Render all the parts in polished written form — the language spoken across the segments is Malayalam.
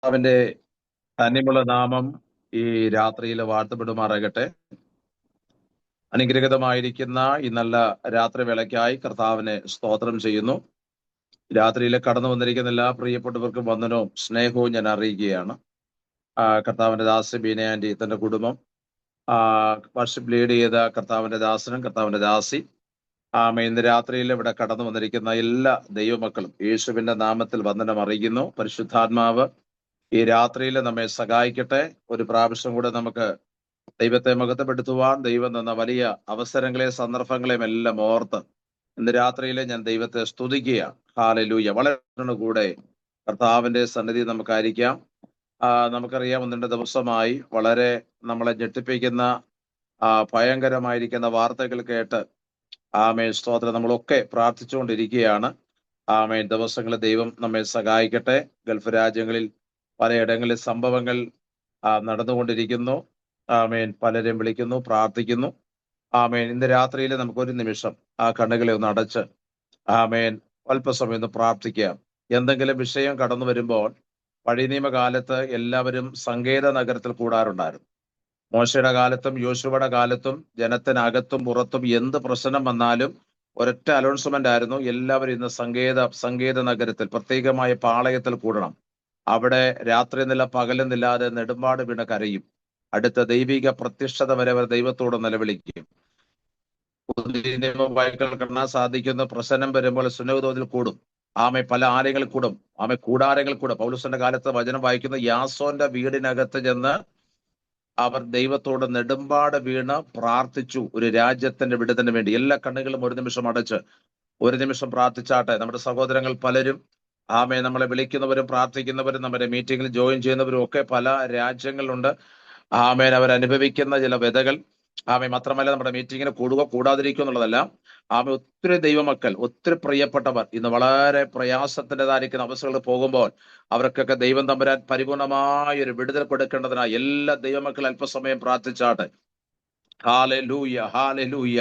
അവന്റെ ധന്യമുള്ള നാമം ഈ രാത്രിയിൽ വാഴ്ത്തപ്പെടുമാറാകട്ടെ. അനുഗ്രഹീതമായിരിക്കുന്ന ഈ നല്ല രാത്രി വേളയ്ക്കായി കർത്താവിനെ സ്തോത്രം ചെയ്യുന്നു. രാത്രിയിൽ കടന്നു വന്നിരിക്കുന്ന എല്ലാ പ്രിയപ്പെട്ടവർക്കും വന്ദനവും സ്നേഹവും ഞാൻ അറിയിക്കുകയാണ്. കർത്താവിന്റെ ദാസ് ബീന ആന്റി, തന്റെ കുടുംബം, വർഷിപ്പ് ലീഡ് ചെയ്ത കർത്താവിന്റെ ദാസനും കർത്താവിന്റെ ദാസി, ഇന്ന് രാത്രിയിൽ ഇവിടെ കടന്നു വന്നിരിക്കുന്ന എല്ലാ ദൈവമക്കളും യേശുവിന്റെ നാമത്തിൽ വന്ദനം അറിയിക്കുന്നു. പരിശുദ്ധാത്മാവ് ഈ രാത്രിയിൽ നമ്മെ സഹായിക്കട്ടെ. ഒരു പ്രാവശ്യം കൂടെ നമുക്ക് ദൈവത്തെ മഹത്വപ്പെടുത്തുവാൻ ദൈവം തന്ന വലിയ അവസരങ്ങളെയും സന്ദർഭങ്ങളെയും എല്ലാം ഓർത്ത് ഇന്ന് രാത്രിയിൽ ഞാൻ ദൈവത്തെ സ്തുതിക്കുകയാണ്. ഹല്ലേലൂയ. വളരെ കൂടെ കർത്താവിന്റെ സന്നിധി നമുക്കായിരിക്കാം. നമുക്കറിയാം, 1-2 ദിവസമായി വളരെ നമ്മളെ ഞെട്ടിപ്പിക്കുന്ന ഭയങ്കരമായിരിക്കുന്ന വാർത്തകൾ കേട്ട് സ്തോത്രം നമ്മളൊക്കെ പ്രാർത്ഥിച്ചുകൊണ്ടിരിക്കുകയാണ്. ദിവസങ്ങളിൽ ദൈവം നമ്മെ സഹായിക്കട്ടെ. ഗൾഫ് രാജ്യങ്ങളിൽ പലയിടങ്ങളിൽ സംഭവങ്ങൾ നടന്നുകൊണ്ടിരിക്കുന്നു. പലരും വിളിക്കുന്നു, പ്രാർത്ഥിക്കുന്നു. ഇന്ന് രാത്രിയിൽ നമുക്കൊരു നിമിഷം കണ്ണുകളെ ഒന്ന് അടച്ച് അല്പസമയം ഒന്ന് പ്രാർത്ഥിക്കാം. എന്തെങ്കിലും വിഷയം കടന്നു വരുമ്പോൾ പഴയ നിയമകാലത്ത് എല്ലാവരും സങ്കേത നഗരത്തിൽ കൂടാറുണ്ടായിരുന്നു. മോശയുടെ കാലത്തും യോശുവയുടെ കാലത്തും ജനത്തിനകത്തും പുറത്തും എന്ത് പ്രശ്നം വന്നാലും ഒരൊറ്റ അനൗൺസ്മെന്റ് ആയിരുന്നു: എല്ലാവരും ഇന്ന് സങ്കേത നഗരത്തിൽ, പ്രത്യേകമായ പാളയത്തിൽ കൂടണം. അവിടെ രാത്രിയെന്നില്ല പകലെന്നില്ലാതെ നെടുമ്പാട് വീണ് കരയും. അടുത്ത ദൈവിക പ്രത്യക്ഷത വരെ അവർ ദൈവത്തോട് നിലവിളിക്കും. പുതിയ നിയമം വായിക്കാൻ കാണാൻ സാധിക്കുന്ന പ്രശ്നം വരുമ്പോൾ സുന്നഹദോസിൽ കൂടും. പല ആലയങ്ങളിൽ കൂടും. കൂടാരങ്ങൾ കൂടും. പൗലോസിന്റെ കാലത്ത് വചനം വായിക്കുന്ന യാസോന്റെ വീടിനകത്ത് ചെന്ന് അവർ ദൈവത്തോട് നെടുമ്പാട് വീണ് പ്രാർത്ഥിച്ചു, ഒരു രാജ്യത്തിന്റെ വിടുതലിന് വേണ്ടി. എല്ലാ കണ്ണുകളും ഒരു നിമിഷം അടച്ച് ഒരു നിമിഷം പ്രാർത്ഥിച്ചാട്ടെ. നമ്മുടെ സഹോദരങ്ങൾ പലരും നമ്മളെ വിളിക്കുന്നവരും പ്രാർത്ഥിക്കുന്നവരും നമ്മുടെ മീറ്റിംഗിൽ ജോയിൻ ചെയ്യുന്നവരും ഒക്കെ പല രാജ്യങ്ങളിലുണ്ട്. അവരനുഭവിക്കുന്ന ചില വ്യതകൾ മാത്രമല്ല, നമ്മുടെ മീറ്റിങ്ങിന് കൂടുക കൂടാതിരിക്കുക എന്നുള്ളതല്ല. ഒത്തിരി ദൈവമക്കൾ, ഒത്തിരി പ്രിയപ്പെട്ടവർ ഇന്ന് വളരെ പ്രയാസത്തിൻ്റെതായിരിക്കുന്ന അവസ്ഥകൾ പോകുമ്പോൾ അവർക്കൊക്കെ ദൈവം തമ്പുരാൻ പരിപൂർണമായ ഒരു വിടുതൽ കൊടുക്കേണ്ടതിനായി എല്ലാ ദൈവമക്കൾ അല്പസമയം പ്രാർത്ഥിച്ചാട്ടെ. Hallelujah, hallelujah.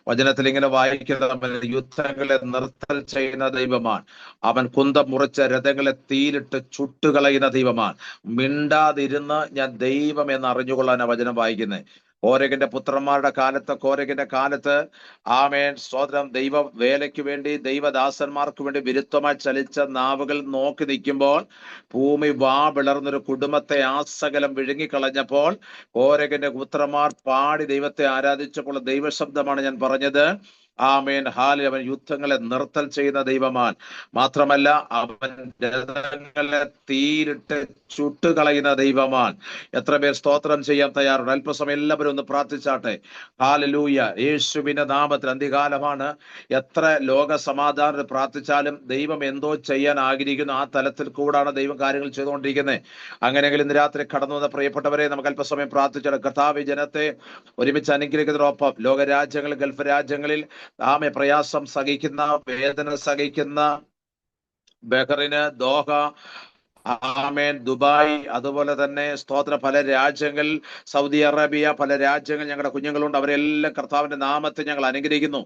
വചനത്തിൽ ഇങ്ങനെ വായിക്കുന്ന യുദ്ധങ്ങളെ നിർത്തൽ ചെയ്യുന്ന ദൈവമാൻ, അവൻ കുന്തം മുറിച്ച രഥങ്ങളെ തീയിലിട്ട് ചുട്ടുകളയുന്ന ദൈവമാൻ, മിണ്ടാതിരുന്ന് ഞാൻ ദൈവം എന്ന് അറിഞ്ഞുകൊള്ളാനാ വചനം വായിക്കുന്നത്. കോരകിന്റെ പുത്രന്മാരുടെ കോരകിന്റെ കാലത്ത് സ്തോത്രം, ദൈവ വേലയ്ക്ക് വേണ്ടി, ദൈവദാസന്മാർക്ക് വേണ്ടി വിരുദ്ധമായി ചലിച്ച നാവുകൾ നോക്കി നിൽക്കുമ്പോൾ ഭൂമി വിളർന്നൊരു കുടുംബത്തെ ആസകലം വിഴുങ്ങിക്കളഞ്ഞപ്പോൾ കോരകിന്റെ പുത്രന്മാർ പാടി ദൈവത്തെ ആരാധിച്ചപ്പോൾ ദൈവശബ്ദമാണ് ഞാൻ പറഞ്ഞത്. ഹാലി. അവൻ യുദ്ധങ്ങളെ നിർത്തൽ ചെയ്യുന്ന ദൈവമാൻ മാത്രമല്ല, അവൻ രഥങ്ങളെ തീയിലിട്ട് ചുട്ടുകളയുന്ന ദൈവമാൻ. എത്ര പേർ സ്തോത്രം ചെയ്യാൻ തയ്യാറുണ്ട്? അല്പസമയം എല്ലാവരും ഒന്ന് പ്രാർത്ഥിച്ചാട്ടെ. ഹല്ലേലൂയ. യേശുവിന്റെ നാമത്തിൽ അന്ത്യകാലമാണ്. എത്ര ലോക സമാധാനം പ്രാർത്ഥിച്ചാലും ദൈവം എന്തോ ചെയ്യാൻ ആഗ്രഹിക്കുന്നു. ആ തലത്തിൽ കൂടാണ് ദൈവം കാര്യങ്ങൾ ചെയ്തുകൊണ്ടിരിക്കുന്നത്. അങ്ങനെയെങ്കിൽ ഇന്ന് രാത്രി കടന്നു വന്ന പ്രിയപ്പെട്ടവരെ നമുക്ക് അല്പസമയം പ്രാർത്ഥിച്ചാൽ കർത്താവ് ജനത്തെ ഒരുമിച്ച് അനുഗ്രഹിക്കുന്നതിനൊപ്പം ലോകരാജ്യങ്ങളിൽ, ഗൾഫ് രാജ്യങ്ങളിൽ പ്രയാസം സഹിക്കുന്ന, വേദന സഹിക്കുന്ന ബഹ്റിന്, ദോഹ, ദുബായ്, അതുപോലെ തന്നെ സ്തോത്ര പല രാജ്യങ്ങൾ, സൗദി അറേബ്യ, പല രാജ്യങ്ങൾ ഞങ്ങളുടെ കുഞ്ഞുങ്ങളുണ്ട്. അവരെല്ലാം കർത്താവിന്റെ നാമത്തെ ഞങ്ങൾ അനുഗ്രഹിക്കുന്നു.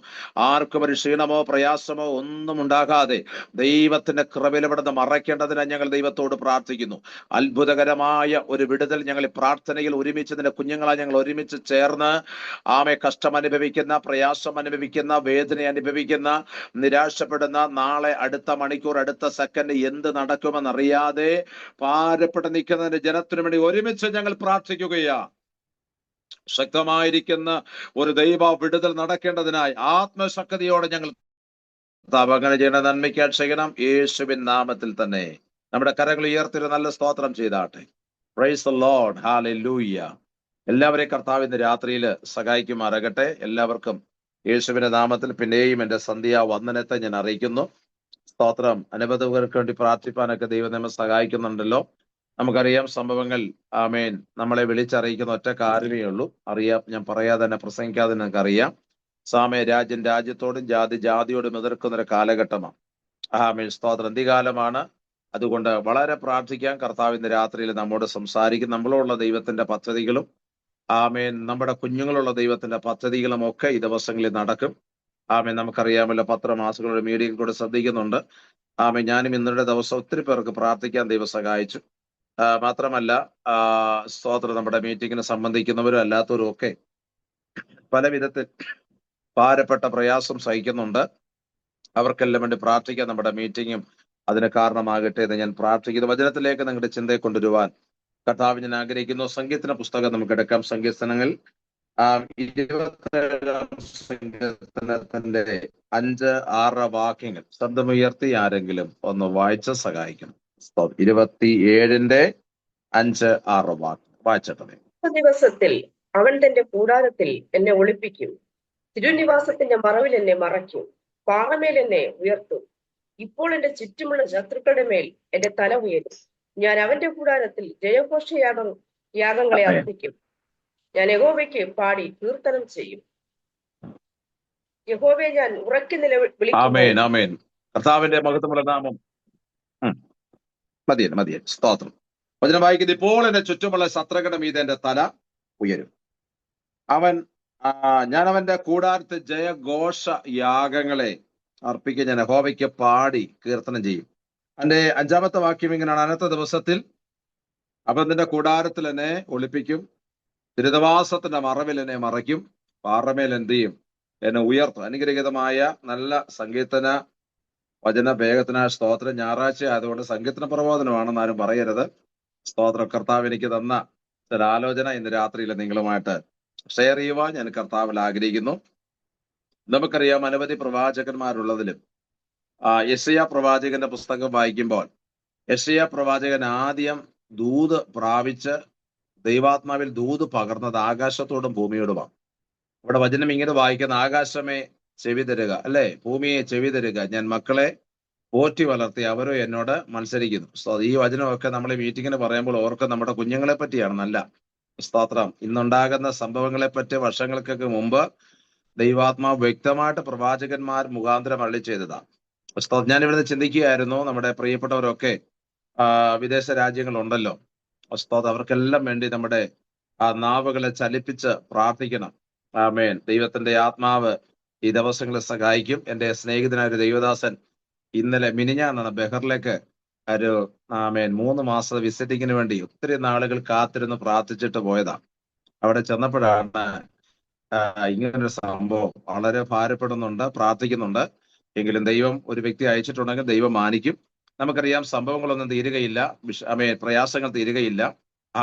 ആർക്കും ഒരു ക്ഷീണമോ പ്രയാസമോ ഒന്നും ഉണ്ടാകാതെ ദൈവത്തിന്റെ കൃപയിലവിടുന്ന് മറയ്ക്കേണ്ടതിനായി ഞങ്ങൾ ദൈവത്തോട് പ്രാർത്ഥിക്കുന്നു. അത്ഭുതകരമായ ഒരു വിടുതൽ ഞങ്ങൾ പ്രാർത്ഥനയിൽ ഒരുമിച്ച് കുഞ്ഞുങ്ങളായി ഞങ്ങൾ ഒരുമിച്ച് ചേർന്ന് കഷ്ടം അനുഭവിക്കുന്ന, പ്രയാസം അനുഭവിക്കുന്ന, വേദന അനുഭവിക്കുന്ന, നിരാശപ്പെടുന്ന, നാളെ അടുത്ത മണിക്കൂർ, അടുത്ത സെക്കൻഡ് എന്ത് നടക്കുമെന്നറിയാതെ ഭാരപ്പെട്ട് നിൽക്കുന്നതിന്റെ ജനത്തിനു വേണ്ടി ഒരുമിച്ച് ഞങ്ങൾ പ്രാർത്ഥിക്കുകയാ. ശക്തമായിരിക്കുന്ന ഒരു ദൈവ വിടുതൽ നടക്കേണ്ടതിനായി ആത്മശക്തിയോടെ ഞങ്ങൾ അങ്ങനെ ചെയ്യണ നന്മയ്ക്കാൽ ചെയ്യണം. യേശുവിൻ നാമത്തിൽ തന്നെ നമ്മുടെ കരങ്ങൾ ഉയർത്തി നല്ല സ്തോത്രം ചെയ്താട്ടെ. Praise the lord. ഹല്ലേലൂയ. എല്ലാവരെയും കർത്താവിന്റെ രാത്രിയിൽ സഹായിക്കുമാറാകട്ടെ. എല്ലാവർക്കും യേശുവിന്റെ നാമത്തിൽ പിന്നെയും എന്റെ സന്ധ്യാ വന്ദനത്തെ ഞാൻ അറിയിക്കുന്നു. സ്തോത്രം. അനവധർക്ക് വേണ്ടി പ്രാർത്ഥിപ്പാനൊക്കെ ദൈവം നമ്മെ സഹായിക്കുന്നുണ്ടല്ലോ. നമുക്കറിയാം സംഭവങ്ങൾ. നമ്മളെ വിളിച്ചറിയിക്കുന്ന ഒറ്റ കാര്യമേ ഉള്ളൂ. അറിയാം, ഞാൻ പറയാതെ തന്നെ പ്രസംഗിക്കാതെ നിങ്ങൾക്ക് അറിയാം. രാജ്യം രാജ്യത്തോടും ജാതി ജാതിയോടും എതിർക്കുന്ന ഒരു കാലഘട്ടമാണ്. സ്തോത്രം. അന്ത്യകാലമാണ്. അതുകൊണ്ട് വളരെ പ്രാർത്ഥിക്കാം. കർത്താവിന്റെ രാത്രിയിൽ നമ്മോട് സംസാരിക്കും. നമ്മളോടുള്ള ദൈവത്തിന്റെ പദ്ധതികളും നമ്മുടെ കുഞ്ഞുങ്ങളുള്ള ദൈവത്തിന്റെ പദ്ധതികളും ഒക്കെ ഈ ദിവസങ്ങളിൽ നടക്കും. നമുക്കറിയാമല്ലോ, പത്രമാസങ്ങളുടെ മീഡിയയിൽ കൂടെ ശ്രദ്ധിക്കുന്നുണ്ട്. ഞാനും ഇന്നത്തെ ദിവസം ഒത്തിരി പേർക്ക് പ്രാർത്ഥിക്കാൻ ദൈവം സഹായിച്ചു. മാത്രമല്ല സ്തോത്രം നമ്മുടെ മീറ്റിങ്ങിന് സംബന്ധിക്കുന്നവരും അല്ലാത്തവരും ഒക്കെ പല വിധത്തിൽ ഭാരപ്പെട്ട പ്രയാസം സഹിക്കുന്നുണ്ട്. അവർക്കെല്ലാം വേണ്ടി പ്രാർത്ഥിക്കാൻ നമ്മുടെ മീറ്റിങ്ങും അതിന് കാരണമാകട്ടെ എന്ന് ഞാൻ പ്രാർത്ഥിക്കുന്നു. വചനത്തിലേക്ക് നിങ്ങളുടെ ചിന്തയെ കൊണ്ടുവരുവാൻ കർത്താവ് ഞാൻ ആഗ്രഹിക്കുന്നു. സങ്കീർത്തന പുസ്തകം നമുക്ക് എടുക്കാം. സങ്കീർത്തനങ്ങൾ 27 സങ്കീർത്തനത്തിന്റെ 5-6 വാക്യങ്ങൾ ശബ്ദമുയർത്തി ആരെങ്കിലും ഒന്ന് വായിച്ച് സഹായിക്കണം. 27-ന്റെ 5-6 വാക്യം വായിച്ചിട്ടേ. ദിവസത്തിൽ അവൻ തന്റെ കൂടാരത്തിൽ എന്നെ ഒളിപ്പിക്കും, തിരുനിവാസത്തിന്റെ മറവിൽ എന്നെ മറയ്ക്കും, പാറമേൽ എന്നെ ഉയർത്തും. ഇപ്പോൾ എന്റെ ചുറ്റുമുള്ള ശത്രുക്കളുടെ മേൽ എന്റെ തല ഉയരും. ഞാൻ അവന്റെ കൂടാരത്തിൽ യാഗങ്ങളെ അർപ്പിക്കും. ഞാൻ യഹോവയ്ക്ക് പാടി കീർത്തനം ചെയ്യും. യഹോവയെ ഞാൻ ഉറക്കി വിളിക്കും. കർത്താവിന്റെ മഹത്വമുള്ള നാമം മതിയൻ. സ്തോത്രം. വചനം വായിക്കുന്നത്, ഇപ്പോൾ എന്റെ ചുറ്റുമുള്ള ശത്രുക്കളുടെ മീതെ എന്റെ തല ഉയരും. ഞാൻ അവന്റെ കൂടാരത്തിൽ ജയഘോഷ യാഗങ്ങളെ അർപ്പിക്കുക. ഞാൻ യഹോവയ്ക്ക് പാടി കീർത്തനം ചെയ്യും. അതിന്റെ 5-ാമത്തെ വാക്യം ഇങ്ങനെയാണ്, അനത്ത ദിവസത്തിൽ അവൻ നിന്റെ കൂടാരത്തിൽ എന്നെ ഒളിപ്പിക്കും, തിരുനിവാസത്തിന്റെ മറവിൽ എന്നെ മറയ്ക്കും, പാറമേൽ എന്ത് ചെയ്യും, എന്നെ ഉയർത്തും. അനുഗ്രഹീതമായ നല്ല സങ്കീർത്തന വചന വേഗത്തിനായ സ്തോത്രം. ഞായറാഴ്ച ആയതുകൊണ്ട് സങ്കീർത്തന പ്രബോധനമാണെന്ന് ആരും പറയരുത്. സ്തോത്രം. കർത്താവ് എനിക്ക് തന്ന ഒരു ആലോചന ഇന്ന് രാത്രിയിൽ നിങ്ങളുമായിട്ട് ഷെയർ ചെയ്യുവാൻ ഞാൻ കർത്താവിൽ ആഗ്രഹിക്കുന്നു. നമുക്കറിയാം, അനവധി പ്രവാചകന്മാരുള്ളതിലും യെശയ്യാ പ്രവാചകന്റെ പുസ്തകം വായിക്കുമ്പോൾ യെശയ്യാ പ്രവാചകൻ ആദ്യം ദൂത് പ്രാപിച്ച് ദൈവാത്മാവിൽ ദൂത് പകർന്നത് ആകാശത്തോടും ഭൂമിയോടുമാണ്. ഇവിടെ വചനം ഇങ്ങനെ വായിക്കുന്ന, ആകാശമേ ചെവി തരുക, അല്ലെ, ഭൂമിയെ ചെവി തരുക, ഞാൻ മക്കളെ പോറ്റി വളർത്തി അവരോ എന്നോട് മത്സരിക്കുന്നു. ഈ വചനമൊക്കെ നമ്മൾ ഈ മീറ്റിങ്ങിന് പറയുമ്പോൾ ഓർക്കും നമ്മുടെ കുഞ്ഞുങ്ങളെ പറ്റിയാണ്. നല്ല സ്തോത്രം. ഇന്നുണ്ടാകുന്ന സംഭവങ്ങളെ പറ്റി വർഷങ്ങൾക്കൊക്കെ മുമ്പ് ദൈവാത്മാവ് വ്യക്തമായിട്ട് പ്രവാചകന്മാർ മുഖാന്തരം അരുളി ചെയ്തതാണ്. ഞാൻ ഇവിടുന്ന് ചിന്തിക്കുകയായിരുന്നു, നമ്മുടെ പ്രിയപ്പെട്ടവരൊക്കെ വിദേശ രാജ്യങ്ങളുണ്ടല്ലോ. അവർക്കെല്ലാം വേണ്ടി നമ്മുടെ നാവുകളെ ചലിപ്പിച്ച് പ്രാർത്ഥിക്കണം. ആമേൻ. ദൈവത്തിന്റെ ആത്മാവ് ഈ ദിവസങ്ങളെ സഹായിക്കും. എന്റെ സ്നേഹിതനായ ഒരു ദൈവദാസൻ ഇന്നലെ മിനിഞ്ഞാന്നാണ് ബഹറിലേക്ക് ഒരു 3 മാസ വിസിറ്റിങ്ങിന് വേണ്ടി ഒത്തിരി നാളുകൾ കാത്തിരുന്ന് പ്രാർത്ഥിച്ചിട്ട് പോയതാ. അവിടെ ചെന്നപ്പോഴാണ് ഇങ്ങനൊരു സംഭവം. വളരെ ഭാരപ്പെടുന്നുണ്ട്, പ്രാർത്ഥിക്കുന്നുണ്ട്. എങ്കിലും ദൈവം ഒരു വ്യക്തി അയച്ചിട്ടുണ്ടെങ്കിൽ ദൈവം മാനിക്കും. നമുക്കറിയാം, സംഭവങ്ങളൊന്നും തീരുകയില്ല, പ്രയാസങ്ങൾ തീരുകയില്ല.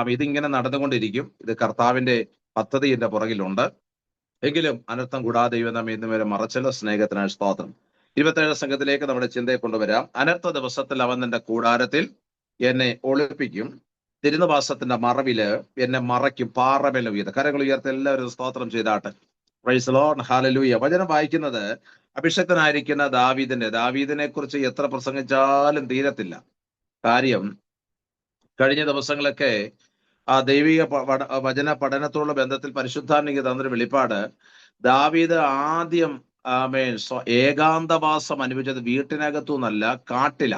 ഇതിങ്ങനെ നടന്നുകൊണ്ടിരിക്കും. ഇത് കർത്താവിന്റെ പദ്ധതി എന്റെ പുറകിലുണ്ട്. എങ്കിലും അനർത്ഥം കൂടാതെ ദൈവം നമ്മെ ഇന്ന് വരെ മറച്ചല്ല. സ്നേഹത്തിനായ സ്തോത്രം. 27 സംഘത്തിലേക്ക് നമ്മുടെ ചിന്തയെ കൊണ്ടുവരാം. അനർത്ഥ ദിവസത്തിൽ അവൻ നിന്റെ കൂടാരത്തിൽ എന്നെ ഒളിപ്പിക്കും, തിരുനിവാസത്തിന്റെ മറവില് എന്നെ മറയ്ക്കും, പാറമേൽ ഉയർത്തും. കരങ്ങൾ ഉയർത്തി എല്ലാവരും സ്തോത്രം ചെയ്താട്ടെ. Praise the lord. ഹല്ലേലൂയ. വചനം വായിക്കുന്നത് അഭിഷക്തനായിരിക്കുന്ന ദാവീദിനെ കുറിച്ച് എത്ര പ്രസംഗിച്ചാലും തീരത്തില്ല. കാര്യം, കഴിഞ്ഞ ദിവസങ്ങളൊക്കെ ദൈവിക വചന പഠനത്തോടുള്ള ബന്ധത്തിൽ പരിശുദ്ധാത്മ തന്നൊരു വെളിപ്പാട്, ദാവീദ് ആദ്യം ഏകാന്തവാസം അനുഭവിച്ചത് വീട്ടിനകത്തു നിന്നല്ല, കാട്ടില.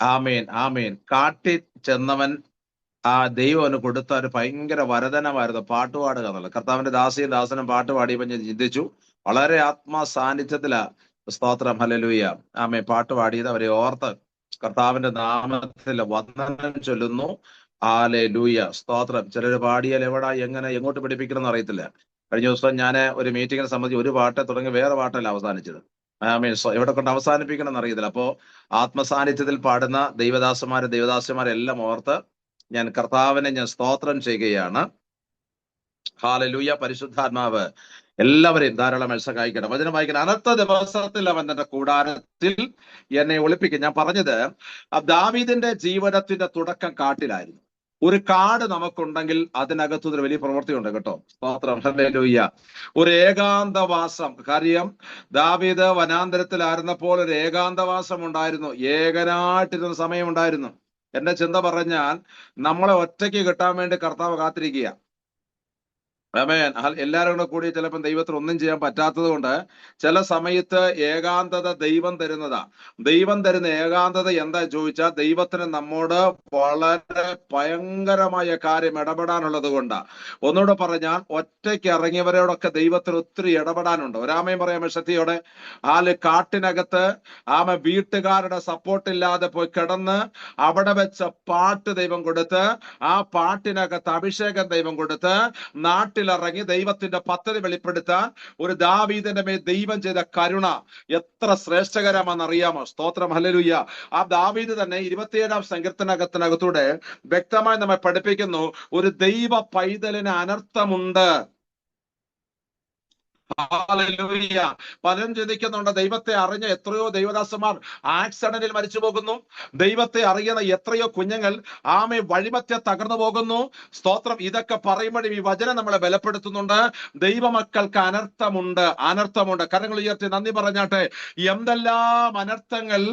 ആമേൻ. കാട്ടിൽ ചെന്നവൻ ദൈവം അവന് കൊടുത്ത ഒരു ഭയങ്കര വരദനമായിരുന്നു പാട്ടുപാടുക എന്നുള്ളത്. കർത്താവിന്റെ ദാസനും പാട്ട് പാടിയപ്പോൾ ഞാൻ ചിന്തിച്ചു, വളരെ ആത്മാ സാന്നിധ്യത്തിലാ. സ്തോത്രം. ഹല്ലേലൂയ. പാട്ട് പാടിയത് അവരെ ഓർത്ത് കർത്താവിന്റെ നാമത്തിൽ വന്ദനം ചൊല്ലുന്നു. ഹല്ലേലൂയ. സ്തോത്രം. ചിലർ പാടിയാൽ എങ്ങോട്ട് പഠിപ്പിക്കണം എന്ന് അറിയത്തില്ല. കഴിഞ്ഞ ദിവസം ഞാൻ ഒരു മീറ്റിങ്ങിനെ സംബന്ധിച്ച് ഒരു പാട്ട് തുടങ്ങി വേറെ പാട്ടല്ല അവസാനിച്ചത്. എവിടെ കൊണ്ട് അവസാനിപ്പിക്കണം എന്ന് അറിയത്തില്ല. അപ്പോ ആത്മസാന്നിധ്യത്തിൽ പാടുന്ന ദൈവദാസന്മാരെല്ലാം ഓർത്ത് ഞാൻ കർത്താവിനെ സ്തോത്രം ചെയ്യുകയാണ്. ഹല്ലേലൂയ. പരിശുദ്ധാത്മാവ് എല്ലാവരെയും ധാരാളം സഹായിക്കണം. വചനം വായിക്കണം. അനർത്ഥ ദിവസത്തിൽ അവൻ തന്റെ കൂടാരത്തിൽ എന്നെ ഒളിപ്പിക്കും. ഞാൻ പറഞ്ഞത്, ദാവീദിന്റെ ജീവനത്തിന്റെ തുടക്കം കാട്ടിലായിരുന്നു. ഒരു കാട് നമുക്കുണ്ടെങ്കിൽ അതിനകത്തു ഒരു വലിയ പ്രവൃത്തിയുണ്ട് കേട്ടോ. സ്തോത്രം. ഹല്ലേലൂയ. ഒരു ഏകാന്തവാസം. കാര്യം, ദാവീദ് വനാന്തരത്തിലായിരുന്നപ്പോൾ ഒരു ഏകാന്തവാസം ഉണ്ടായിരുന്നു. ഏകനായിട്ടിരുന്ന സമയമുണ്ടായിരുന്നു. എന്റെ ചിന്ത പറഞ്ഞാൽ, നമ്മളെ ഒറ്റയ്ക്ക് കിട്ടാൻ വേണ്ടി കർത്താവ് കാത്തിരിക്കുക. ആമേൻ. എല്ലാവരും കൂടെ കൂടി ചിലപ്പോൾ ദൈവത്തിന് ഒന്നും ചെയ്യാൻ പറ്റാത്തത് കൊണ്ട് ചില സമയത്ത് ഏകാന്തത ദൈവം തരുന്നതാ. ദൈവം തരുന്ന ഏകാന്തത എന്താ ചോദിച്ചാൽ ദൈവത്തിന് നമ്മോട് വളരെ ഭയങ്കരമായ കാര്യം ഇടപെടാനുള്ളത് കൊണ്ടാ. ഒന്നുകൂടെ പറഞ്ഞാൽ ഒറ്റയ്ക്ക് ഇറങ്ങിയവരോടൊക്കെ ദൈവത്തിന് ഒത്തിരി ഇടപെടാനുണ്ട്. ഒരാമയും പറയാമോ ശക്തിയോടെ? കാട്ടിനകത്ത് വീട്ടുകാരുടെ സപ്പോർട്ട് ഇല്ലാതെ പോയി കിടന്ന് അവിടെ വെച്ച പാട്ട് ദൈവം കൊടുത്ത്, ആ പാട്ടിനകത്ത് അഭിഷേകം ദൈവം കൊടുത്ത് നാട്ടിലിറങ്ങി ദൈവത്തിന്റെ പദ്ധതി വെളിപ്പെടുത്താൻ ഒരു ദാവീദിന്റെ മേൽ ദൈവം ചെയ്ത കരുണ എത്ര ശ്രേഷ്ഠകരമാണെന്ന് അറിയാമോ? സ്തോത്രം, ഹല്ലേലൂയ. ആ ദാവീദ് തന്നെ 27-ാം സങ്കീർത്തനത്തിനകത്തൂടെ വ്യക്തമായി നമ്മെ പഠിപ്പിക്കുന്നു, ഒരു ദൈവ പൈതലിന് അനർത്ഥമുണ്ട്. ഹല്ലേലൂയ. പലരും ചിന്തിക്കുന്നുണ്ട്, ദൈവത്തെ അറിഞ്ഞ എത്രയോ ദൈവദാസന്മാർ ആക്സിഡന്റിൽ മരിച്ചു പോകുന്നു. ദൈവത്തെ അറിയുന്ന എത്രയോ കുഞ്ഞുങ്ങൾ വഴിമധ്യേ തകർന്നു പോകുന്നു. സ്തോത്രം. ഇതൊക്കെ പറയുമ്പോഴും ഈ വചനം നമ്മളെ ബലപ്പെടുത്തുന്നുണ്ട്. ദൈവമക്കൾക്ക് അനർത്ഥമുണ്ട്, അനർത്ഥമുണ്ട്. കരങ്ങൾ ഉയർത്തി നന്ദി പറഞ്ഞാട്ടെ. എന്തെല്ലാം അനർത്ഥങ്ങൾ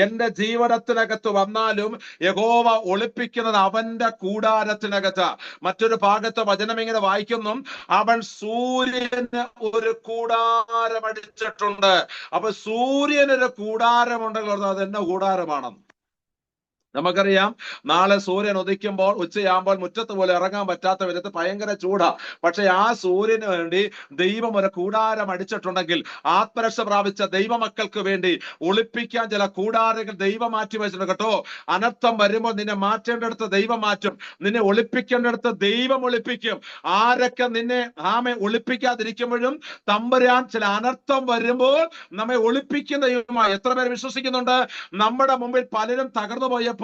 എന്റെ ജീവനത്തിനകത്ത് വന്നാലും യഹോവ ഒളിപ്പിക്കുന്നത് അവന്റെ കൂടാരത്തിനകത്ത്. മറ്റൊരു ഭാഗത്ത് വചനം ഇങ്ങനെ വായിക്കുന്നു, അവൻ സൂര്യന് ഒരു കൂടാരം അടിച്ചിട്ടുണ്ട്. അപ്പൊ സൂര്യനൊരു കൂടാരമുണ്ടെങ്കിൽ അത് എന്നെ കൂടാരമാണെന്ന് നമുക്കറിയാം. നാളെ സൂര്യൻ ഉദിക്കുമ്പോൾ ഉച്ചയാകുമ്പോൾ മുറ്റത്ത് പോലെ ഇറങ്ങാൻ പറ്റാത്ത വിധത്തിൽ ഭയങ്കര ചൂടാ. പക്ഷെ ആ സൂര്യന് വേണ്ടി ദൈവം ഒരു കൂടാരം അടിച്ചിട്ടുണ്ടെങ്കിൽ ആത്മരക്ഷ പ്രാപിച്ച ദൈവമക്കൾക്ക് വേണ്ടി ഒളിപ്പിക്കാൻ ചില കൂടാരങ്ങൾ ദൈവം മാറ്റി വെച്ചിട്ടുണ്ട് കേട്ടോ. അനർത്ഥം വരുമ്പോൾ നിന്നെ മാറ്റേണ്ടടുത്ത് ദൈവം മാറ്റും, നിന്നെ ഒളിപ്പിക്കേണ്ടടുത്ത് ദൈവം ഒളിപ്പിക്കും. ആരൊക്കെ നിന്നെ ഒളിപ്പിക്കാതിരിക്കുമ്പോഴും തമ്പുരാൻ ചില അനർത്ഥം വരുമ്പോൾ നമ്മെ ഒളിപ്പിക്കുന്ന ദൈവമായി. എത്ര പേര് വിശ്വസിക്കുന്നുണ്ട്? നമ്മുടെ മുമ്പിൽ പലരും തകർന്നു പോയപ്പോൾ,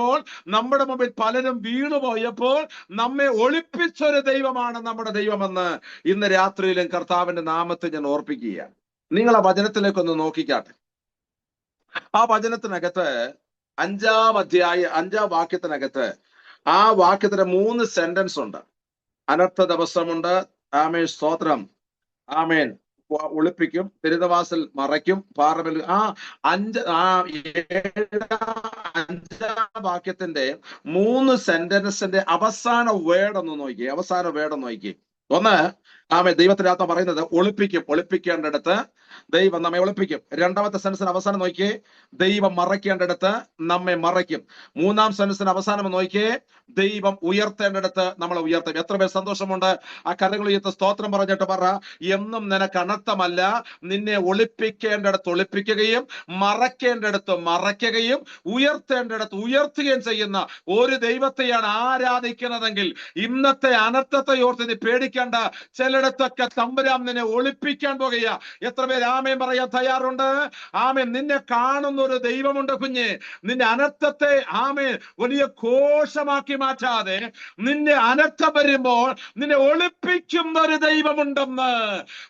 നമ്മുടെ മുമ്പിൽ പലരും വീണുപോയപ്പോൾ നമ്മെ ഒളിപ്പിച്ചൊരു ദൈവമാണ് നമ്മുടെ ദൈവമെന്ന് ഇന്ന് രാത്രിയിലും കർത്താവിന്റെ നാമത്തെ ഞാൻ ഓർപ്പിക്കുകയാണ്. നിങ്ങൾ ആ വചനത്തിലേക്കൊന്ന് നോക്കിക്കാട്ടെ. ആ വചനത്തിനകത്ത് 5-ാം വാക്യത്തിനകത്ത് ആ വാക്യത്തിന് 3 സെന്റൻസ് ഉണ്ട്. അനർത്ഥ ദിവസമുണ്ട്, ആമേൻ, സ്തോത്രം, ആമേൻ, ഒളിപ്പിക്കും, പെരുതവാസൽ മറയ്ക്കും, പാറമേൽ. 5-ാം വാക്യത്തിന്റെ 3 സെന്റൻസിന്റെ അവസാന വേർഡ് ഒന്ന് നോക്കി. അവസാന വേർഡ് ഒന്ന് നോക്കി. ഒന്ന്, ദൈവത്തിന്റെ ആത്മ പറയുന്നത് ഒളിപ്പിക്കും, ഒളിപ്പിക്കേണ്ടടുത്ത് ദൈവം നമ്മെ ഒളിപ്പിക്കും. 2-ാമത്തെ സെൻസിന് അവസാനം നോക്കിയേ, ദൈവം മറയ്ക്കേണ്ടടുത്ത് നമ്മെ മറയ്ക്കും. 3-ാം സെൻസിന് അവസാനം നോക്കിയേ, ദൈവം ഉയർത്തേണ്ടടുത്ത് നമ്മളെ ഉയർത്തും. എത്ര പേർ സന്തോഷമുണ്ട്? ആ കരങ്ങൾ ഉയർത്ത സ്തോത്രം പറഞ്ഞിട്ട് പറ, എന്നും നിനക്ക് അനർത്ഥമല്ല, നിന്നെ ഒളിപ്പിക്കേണ്ടടുത്ത് ഒളിപ്പിക്കുകയും മറയ്ക്കേണ്ടടുത്ത് മറയ്ക്കുകയും ഉയർത്തേണ്ടടുത്ത് ഉയർത്തുകയും ചെയ്യുന്ന ഒരു ദൈവത്തെയാണ് ആരാധിക്കുന്നതെങ്കിൽ ഇന്നത്തെ അനർത്ഥത്തെ ഓർത്ത് നീ പേടിക്കേണ്ട. ചിലയിടത്തൊക്കെ തമ്പുരാൻ നിന്നെ ഒളിപ്പിക്കാൻ പോകുക. എത്ര പേര് ആമേൻ പറയാൻ തയ്യാറുണ്ട്? ആമേൻ. നിന്നെ കാണുന്ന ഒരു ദൈവമുണ്ട് കുഞ്ഞെ. നിന്റെ അനർത്ഥത്തെ വലിയ കോശമാക്കി മാറ്റാതെ നിന്നെ അനർത്ഥം വരുമ്പോൾ നിന്നെ ഒളിപ്പിക്കുന്ന ഒരു ദൈവമുണ്ടെന്ന്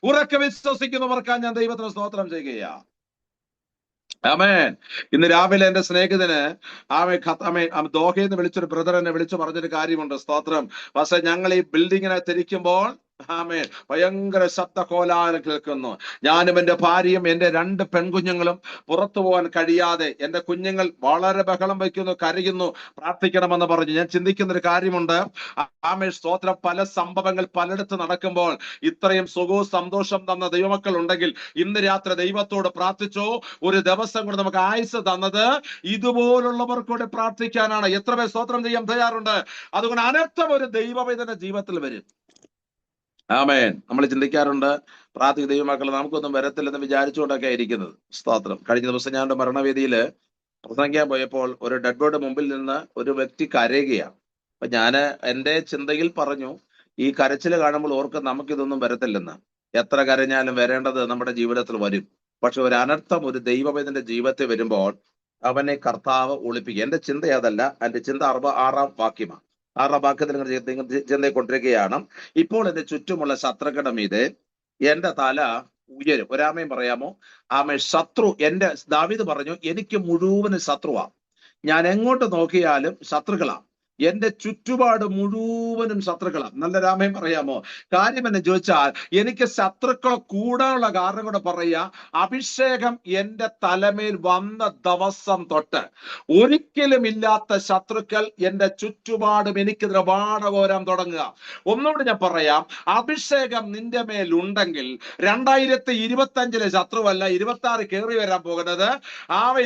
ഉറക്കെ വിശ്വസിക്കുന്നവർക്കാണ് ഞാൻ ദൈവത്തിന് സ്തോത്രം ചെയ്യുക. ആമേൻ. ഇന്ന് രാവിലെ എന്റെ സ്നേഹിതന് ദോഹയിൽ നിന്ന് വിളിച്ചൊരു ബ്രദർ എന്നെ വിളിച്ചു പറഞ്ഞൊരു കാര്യമുണ്ട്. സ്തോത്രം. പക്ഷെ ഞങ്ങൾ ഈ ബിൽഡിങ്ങിനെ തിരിക്കുമ്പോൾ ഭയങ്കര ശബ്ദ കോലാഹലം കേൾക്കുന്നു. ഞാനും എന്റെ ഭാര്യയും എന്റെ 2 പെൺകുഞ്ഞുങ്ങളും പുറത്തു പോകാൻ കഴിയാതെ എന്റെ കുഞ്ഞുങ്ങൾ വളരെ ബഹളം വയ്ക്കുന്നു, കരയുന്നു, പ്രാർത്ഥിക്കണമെന്ന് പറഞ്ഞു. ഞാൻ ചിന്തിക്കുന്ന ഒരു കാര്യമുണ്ട്. സ്തോത്രം. പല സംഭവങ്ങൾ പലയിടത്ത് നടക്കുമ്പോൾ ഇത്രയും സുഖവും സന്തോഷം തന്ന ദൈവമക്കൾ ഉണ്ടെങ്കിൽ ഇന്ന് രാത്രി ദൈവത്തോട് പ്രാർത്ഥിച്ചോ. ഒരു ദിവസം കൂടെ നമുക്ക് ആയുസ് തന്നത് ഇതുപോലുള്ളവർക്കൂടെ പ്രാർത്ഥിക്കാനാണ്. എത്ര പേർ സ്തോത്രം ചെയ്യാൻ തയ്യാറുണ്ട്? അതുകൊണ്ട് അനർത്ഥം ഒരു ദൈവവേദന ജീവിതത്തിൽ വരും. ആമേൻ. നമ്മൾ ചിന്തിക്കാറുണ്ട്, പ്രാർത്ഥിക ദൈവമക്കൾ നമുക്കൊന്നും വരത്തില്ലെന്ന് വിചാരിച്ചുകൊണ്ടൊക്കെ ഇരിക്കുന്നത്. സ്തോത്രം. കഴിഞ്ഞ ദിവസം ഞാൻ മരണവേദിയില് പ്രസംഗിക്കാൻ പോയപ്പോൾ ഒരു ഡെഡ് ബോർഡ് മുമ്പിൽ നിന്ന് ഒരു വ്യക്തി കരയുകയാണ്. അപ്പൊ ഞാന് എന്റെ ചിന്തയിൽ പറഞ്ഞു, ഈ കരച്ചിൽ കാണുമ്പോൾ ഓർക്കും നമുക്കിതൊന്നും വരത്തില്ലെന്ന്. എത്ര കരഞ്ഞാലും വരേണ്ടത് നമ്മുടെ ജീവിതത്തിൽ വരും. പക്ഷെ ഒരു അനർത്ഥം ഒരു ദൈവവേദന്റെ ജീവിതത്തിൽ വരുമ്പോൾ അവനെ കർത്താവ് ഒളിപ്പിക്കുക. എന്റെ ചിന്ത അതല്ല, എന്റെ ചിന്ത 6-ാം വാക്യമാണ്. 6-ാം വാക്യത്തിൽ ചിന്തയെ കൊണ്ടിരിക്കുകയാണ്. ഇപ്പോൾ എന്റെ ചുറ്റുമുള്ള ശത്രുക്കളുടെ മീതെ എന്റെ തല ഉയരും. ഒരാമയും പറയാമോ? ശത്രു എന്റെ, ദാവീദ് പറഞ്ഞു, എനിക്ക് മുഴുവനും ശത്രുവാ. ഞാൻ എങ്ങോട്ട് നോക്കിയാലും ശത്രുക്കളാ. എന്റെ ചുറ്റുപാട് മുഴുവനും ശത്രുക്കളാണ്. നല്ല രാമയും പറയാമോ? കാര്യം എന്നെ ചോദിച്ചാൽ എനിക്ക് ശത്രുക്കളെ കൂടാനുള്ള കാരണം കൂടെ പറയാ. അഭിഷേകം എന്റെ തലമേൽ വന്ന ദിവസം തൊട്ട് ഒരിക്കലും ഇല്ലാത്ത ശത്രുക്കൾ എന്റെ ചുറ്റുപാടും എനിക്കെതിരെ വാടകോരാൻ തുടങ്ങുക. ഒന്നുകൂടി ഞാൻ പറയാം, അഭിഷേകം നിന്റെ മേൽ ഉണ്ടെങ്കിൽ 2025 ശത്രുവല്ല 26 കയറി വരാൻ പോകുന്നത്.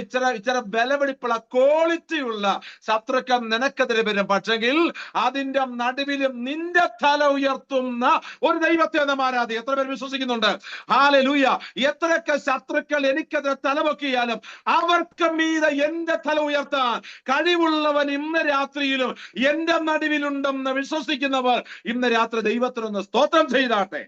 ഇച്ചിരി ബലപിടിപ്പുള്ള ക്വാളിറ്റിയുള്ള ശത്രുക്കൾ നിനക്കെതിരെ വരും. പക്ഷെങ്കിൽ അതിന്റെ നടുവിലും നിന്റെ തല ഉയർത്തുന്ന ഒരു ദൈവത്തെ നാം ആരാധി. എത്ര പേര് വിശ്വസിക്കുന്നുണ്ട്? ഹല്ലേലൂയ. എത്രയൊക്കെ ശത്രുക്കൾ എനിക്കെതിരെ തലപൊക്കിയാലും അവർക്ക് മീതെ എന്റെ തല ഉയർത്താൻ കഴിവുള്ളവൻ ഇന്ന് രാത്രിയിലും എന്റെ നടുവിലുണ്ടെന്ന് വിശ്വസിക്കുന്നവർ ഇന്ന് രാത്രി ദൈവത്തിനൊന്ന് സ്തോത്രം ചെയ്താട്ടെ.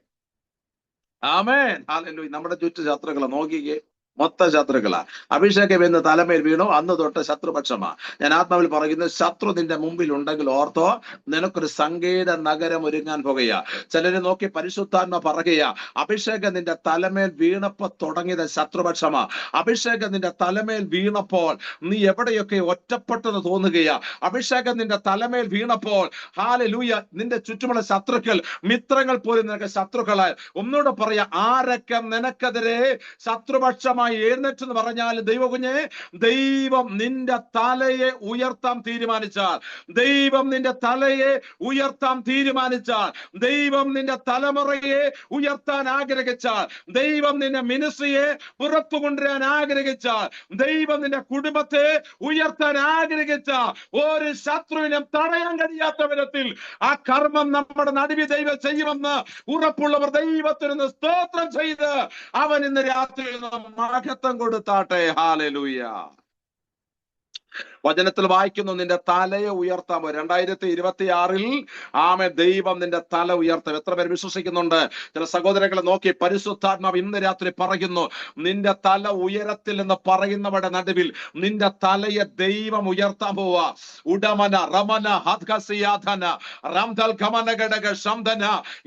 ആമേൻ. ഹല്ലേലൂയ. നമ്മുടെ ചുറ്റു ശത്രുക്കളെ നോക്കിക്കേ, മൊത്ത ശത്രുക്കളാ. അഭിഷേകം എന്ന് തലമേൽ വീണു അന്ന് തൊട്ട് ശത്രുപക്ഷമാ. ഞാൻ ആത്മാവിൽ പറയുന്നു, ശത്രു നിന്റെ മുമ്പിൽ ഉണ്ടെങ്കിൽ ഓർത്തോ, നിനക്കൊരു സങ്കേത നഗരം ഒരുങ്ങാൻ പോകുകയാ. ചിലരെ നോക്കി പരിശുദ്ധാത്മ പറയുകയാ, അഭിഷേകം നിന്റെ തലമേൽ വീണപ്പോ തുടങ്ങിയത് ശത്രുപക്ഷമാ. അഭിഷേകം നിന്റെ തലമേൽ വീണപ്പോൾ നീ എവിടെയൊക്കെ ഒറ്റപ്പെട്ടെന്ന് തോന്നുകയാ. അഭിഷേകം നിന്റെ തലമേൽ വീണപ്പോൾ ഹല്ലേലൂയ, നിന്റെ ചുറ്റുമുള്ള ശത്രുക്കൾ, മിത്രങ്ങൾ പോലും നിനക്ക് ശത്രുക്കളായി. ഒന്നുകൂടെ പറയാ, ആരൊക്കെ നിനക്കെതിരെ ശത്രുപക്ഷമായി എഴുന്നേറ്റെന്ന് പറഞ്ഞാൽ ദൈവകുഞ്ഞെ, ദൈവം നിന്റെ തലയെ ഉയർത്താൻ തീരുമാനിച്ചാൽ, ദൈവം നിന്റെ തലയെ ഉയർത്താൻ തീരുമാനിച്ചാൽ, ദൈവം നിന്റെ തലമുറയെ ഉയർത്താൻ ആഗ്രഹിച്ചാൽ, ദൈവം നിന്റെ മിനിസ്ട്രിയെ പുറത്തു കൊണ്ടുവരാൻ ആഗ്രഹിച്ചാൽ, ദൈവം നിന്റെ കുടുംബത്തെ ഉയർത്താൻ ആഗ്രഹിച്ചാൽ, ഒരു ശത്രുവിനും തടയാൻ കഴിയാത്ത വിധത്തിൽ ആ കർമ്മം നമ്മുടെ നടുവിൽ ദൈവം ചെയ്യുമെന്ന് ഉറപ്പുള്ളവർ ദൈവത്തിന് സ്തോത്രം ചെയ്ത് അവൻ ഇന്ന് രാത്രി മഹത്വം കൊടുത്താട്ടെ. ഹല്ലേലൂയ. വചനത്തിൽ വായിക്കുന്നു, നിന്റെ തലയെ ഉയർത്താമോ. 2026 ആമേ ദൈവം നിന്റെ തല ഉയർത്തും. എത്ര പേര് വിശ്വസിക്കുന്നുണ്ട്? ചില സഹോദരങ്ങളെ നോക്കി പരിശുദ്ധാത്മാവ് ഇന്ന് രാത്രി പറയുന്നു, നിന്റെ തല ഉയരത്തിൽ എന്ന് പറയുന്നവരുടെ നടുവിൽ നിന്റെ തലയെ ദൈവം ഉയർത്താൻ പോവാ. ഉടമന റമന ഹദ്ഗസിയാധന റംദൽ ഗമനഘടക ശംദന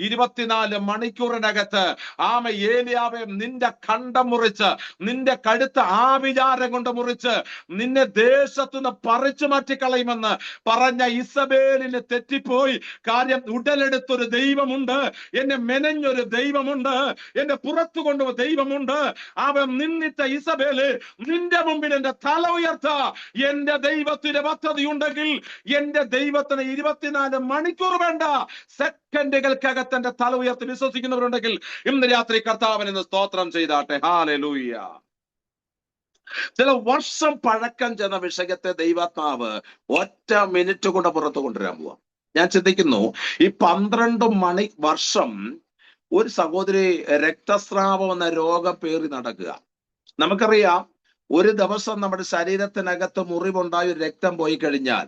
24 മണിക്കൂറിനകത്ത് ആമേ ഏലിയാവെ നിന്റെ കണ്ടം മുറിച്ച്, നിന്റെ കഴുത്ത് ആവിചാരം കൊണ്ട് മുറിച്ച് നിന്നെ ദേശത്തുനിന്ന് പറിച്ചു മാറ്റിക്കളയുമെന്ന് പറഞ്ഞ ഇസബേലിന് തെറ്റിപ്പോയി. കാര്യം, ഉടലെടുത്തൊരു ദൈവമുണ്ട്, എന്നെ മെനഞ്ഞൊരു ദൈവമുണ്ട്, എന്നെ പുറത്തു കൊണ്ടുപോയ ദൈവമുണ്ട്. അവൻ നിന്നിട്ട ഇസബേല്, നിന്റെ മുമ്പിൽ എന്റെ തല ഉയർത്ത. എന്റെ ദൈവത്തിന്റെ പദ്ധതി ഉണ്ടെങ്കിൽ എന്റെ ദൈവത്തിന് 24 മണിക്കൂർ വേണ്ട, സെക്കൻഡുകൾക്കകത്ത് എന്റെ തല ഉയർത്തി വിശ്വസിക്കുന്നവരുണ്ടെങ്കിൽ ഇന്ന് രാത്രി കർത്താവിന് സ്തോത്രം ചെയ്താട്ടെ. ഹല്ലേലൂയ. ചില വർഷം പഴക്കം ചെന്ന വിഷയത്തെ ദൈവാത്മാവ് ഒറ്റ മിനിറ്റ് കൊണ്ട് പുറത്തു കൊണ്ടുവരാൻ പോവാ. ഞാൻ ചിന്തിക്കുന്നു, ഈ 12 വർഷം ഒരു സഹോദരി രക്തസ്രാവം എന്ന രോഗം പേറി നടക്കുക. നമുക്കറിയാം, ഒരു ദിവസം നമ്മുടെ ശരീരത്തിനകത്ത് മുറിവുണ്ടായി രക്തം പോയി കഴിഞ്ഞാൽ,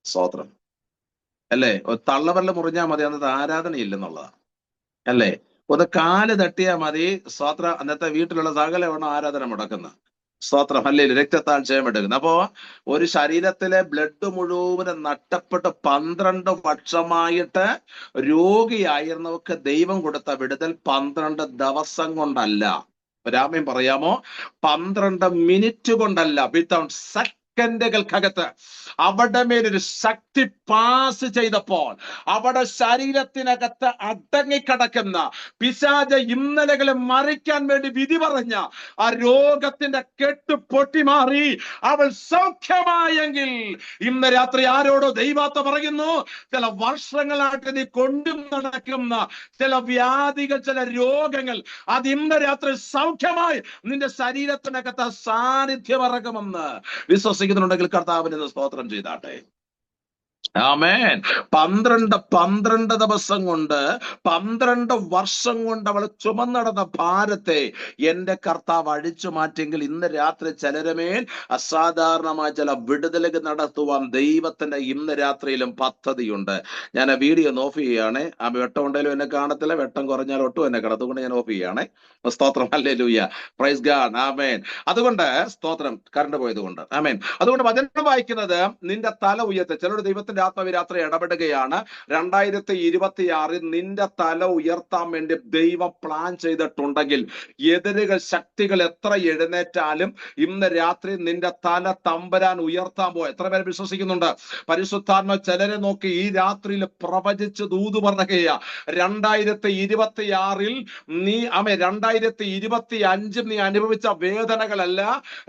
സ്തോത്രം അല്ലേ, തള്ളവരല് മുറിഞ്ഞാൽ മതി, അന്നത്തെ ആരാധനയില്ലെന്നുള്ളതാണ് അല്ലേ. ഒന്ന് കാല് തട്ടിയാൽ മതി, സ്തോത്രം, അന്നത്തെ വീട്ടിലുള്ള സകലമാണ് ആരാധന മുടക്കുന്നത്. സ്തോത്രം, അല്ലേ, രക്തത്താഴ്ചയം എടുക്കുന്നത്. അപ്പോ ഒരു ശരീരത്തിലെ ബ്ലഡ് മുഴുവനും നഷ്ടപ്പെട്ട് 12 വർഷമായിട്ട് രോഗിയായിരുന്നവർക്ക് ദൈവം കൊടുത്ത വിടുതൽ 12 ദിവസം കൊണ്ടല്ല. രാമൻ പറയാമോ? 12 മിനിറ്റ് കൊണ്ടല്ല, വിത്തൗട്ട് സെക്കൻഡുകൾക്കകത്ത് അവിടെ മേലൊരു ശക്തി പാസ് ചെയ്തപ്പോൾ അവിടെ ശരീരത്തിനകത്ത് അടങ്ങിക്കിടക്കുന്ന പിശാച ഇന്നലകളെ മറിക്കാൻ വേണ്ടി വിധി പറഞ്ഞ ആ രോഗത്തിന്റെ കെട്ട് പൊട്ടിമാറി അവൾ സൗഖ്യമായെങ്കിൽ ഇന്ന് രാത്രി ആരോടോ ദൈവാത്മ പറയുന്നു, ചില വർഷങ്ങളായിട്ട് നീ കൊണ്ടു നടക്കുന്ന ചില വ്യാധികൾ, ചില രോഗങ്ങൾ, അത് ഇന്ന് രാത്രി സൗഖ്യമായി നിന്റെ ശരീരത്തിനകത്ത് സാന്നിധ്യം ഇറങ്ങുമെന്ന് വിശ്വസിക്കുന്നുണ്ടെങ്കിൽ കർത്താവിന് സ്തോത്രം ചെയ്താട്ടെ. ആമേൻ. 12 ദിവസം കൊണ്ട് 12 വർഷം കൊണ്ട് അവൾ ചുമന്നടന്ന ഭാരത്തെ എന്റെ കർത്താവ് അഴിച്ചു മാറ്റിയെങ്കിൽ ഇന്ന് രാത്രി ചിലരമേൽ അസാധാരണമായ ചില വിടുതലുകൾ നടത്തുവാൻ ദൈവത്തിന്റെ ഇന്ന് രാത്രിയിലും പദ്ധതിയുണ്ട്. ഞാൻ ആ വീഡിയോ ഓഫ് ചെയ്യുകയാണ്. ആ വെട്ടം ഉണ്ടെങ്കിലും എന്നെ കാണത്തില്ല, വെട്ടം കുറഞ്ഞാൽ ഒട്ടും എന്നെ കാണും. അതുകൊണ്ട് ഞാൻ ഓഫ് ചെയ്യുകയാണ്. സ്തോത്രം, ഹല്ലേലൂയ, പ്രൈസ് ഗോഡ്, ആമേൻ. അതുകൊണ്ട് സ്തോത്രം, കറണ്ട് പോയത് കൊണ്ട്, ആമേൻ. അതുകൊണ്ട് വചനം വായിക്കുന്നത്, നിന്റെ തല ഉയർത്തി. ചിലരുടെ ദൈവത്തിന്റെ പരിശുദ്ധാത്മാവ് രാത്രി ഇടപെടുകയാണ്. 2026 നിന്റെ തല ഉയർത്താൻ വേണ്ടി ദൈവം പ്ലാൻ ചെയ്തിട്ടുണ്ടെങ്കിൽ എതിരുകൾ ശക്തികൾ എത്ര എഴുന്നേറ്റാലും ഇന്ന് രാത്രി നിന്റെ തല തമ്പരാൻ ഉയർത്താൻ പോയ എത്ര പേര് വിശ്വസിക്കുന്നുണ്ട്? പരിശുദ്ധാത്മ ചിലരെ നോക്കി ഈ രാത്രിയിൽ പ്രവചിച്ച് ദൂത് പറയുകയാ. 2026 നീ 2025 നീ അനുഭവിച്ച വേദനകളല്ല,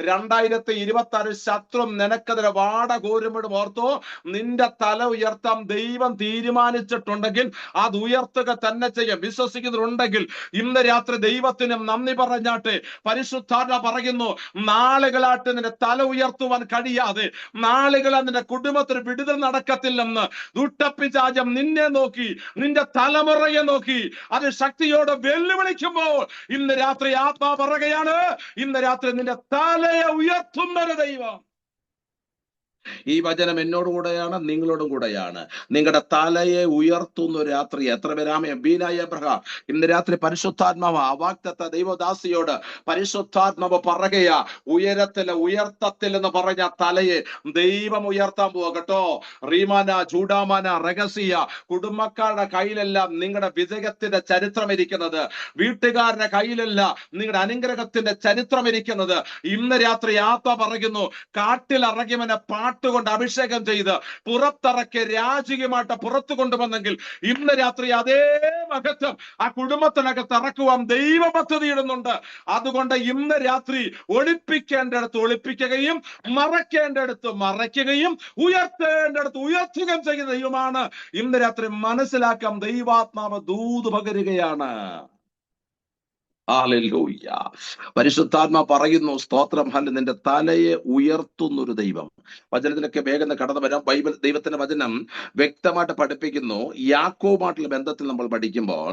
2026 ശത്രു നിനക്കെതിരെ വാടകോരുമ്പോഴും ഓർത്തോ, നിന്റെ തല ഉയർത്താൻ ദൈവം തീരുമാനിച്ചിട്ടുണ്ടെങ്കിൽ അത് ഉയർത്തുക തന്നെ ചെയ്യും. വിശ്വസിക്കുന്നുണ്ടെങ്കിൽ ഇന്ന് രാത്രി ദൈവത്തിന് നന്ദി പറഞ്ഞാട്ടെ. പരിശുദ്ധാത്മ പറയുന്നു, നാളുകളായിട്ട് നിന്റെ തല ഉയർത്തുവാൻ കഴിയാതെ, നാളുകളാ നിന്റെ കുടുംബത്തിന് വിടുതൽ നടക്കത്തില്ലെന്ന് ദുഷ്ടപ്പിശാചം നിന്നെ നോക്കി, നിന്റെ തലമുറയെ നോക്കി അത് ശക്തിയോടെ വെല്ലുവിളിക്കുമ്പോൾ ഇന്ന് രാത്രി ആത്മാ പറയുകയാണ്, ഇന്ന് രാത്രി നിന്റെ തലയെ ഉയർത്തുന്നൊരു ദൈവം. ഈ വചനം എന്നോട് കൂടെയാണ്, നിങ്ങളോടും കൂടെയാണ്. നിങ്ങളുടെ തലയെ ഉയർത്തുന്ന രാത്രി. എത്ര പേരാമേ ബീനായ എബ്രഹാം ഇന്ന് രാത്രി പരിശുദ്ധാത്മാവ് അവാക്തത്വ ദൈവദാസിയോട് പരിശുദ്ധാത്മാവ് പറയുകയാ, ഉയർത്തത്തിൽ എന്ന് പറഞ്ഞ തലയെ ദൈവം ഉയർത്താൻ പോകട്ടോ. റീമാന ചൂടാമാന രഹസ്യ കുടുംബക്കാരുടെ കയ്യിലെല്ലാം നിങ്ങളുടെ വിജയത്തിന്റെ ചരിത്രം ഇരിക്കുന്നത്, വീട്ടുകാരുടെ കയ്യിലല്ല നിങ്ങളുടെ അനുഗ്രഹത്തിന്റെ ചരിത്രം ഇരിക്കുന്നത്. ഇന്ന് രാത്രി ആത്മ പറയുന്നു, കാട്ടിലിറങ്ങിയവനെ കൊണ്ട് അഭിഷേകം ചെയ്ത് പുറത്തിറക്കി രാജകീയമായിട്ട് പുറത്തു കൊണ്ടുവന്നെങ്കിൽ ഇന്ന് രാത്രി അതേ മഹത്വം ആ കുടുംബത്തിനകത്ത് ഇറക്കുവാൻ ദൈവ പദ്ധതി ഇടുന്നുണ്ട്. അതുകൊണ്ട് ഇന്ന് രാത്രി ഒളിപ്പിക്കേണ്ടടുത്ത് ഒളിപ്പിക്കുകയും മറയ്ക്കേണ്ടടുത്ത് മറയ്ക്കുകയും ഉയർത്തേണ്ടടുത്ത് ഉയർത്തുകയും ചെയ്യുന്ന ദൈവമാണ്. ഇന്ന് രാത്രി മനസ്സിലാക്കാം, ദൈവാത്മാവ് ദൂത് പകരുകയാണ്. ഹല്ലേലൂയ. പരിശുദ്ധാത്മ പറയുന്നു, സ്തോത്രം, നിന്റെ തലയെ ഉയർത്തുന്നൊരു ദൈവം. വചനത്തിലൊക്കെ വേഗം കടന്നു വരാം. ബൈബിൾ ദൈവത്തിന്റെ വചനം വ്യക്തമായിട്ട് പഠിപ്പിക്കുന്നു. യാക്കോബുമായിട്ടുള്ള ബന്ധത്തിൽ നമ്മൾ പഠിക്കുമ്പോൾ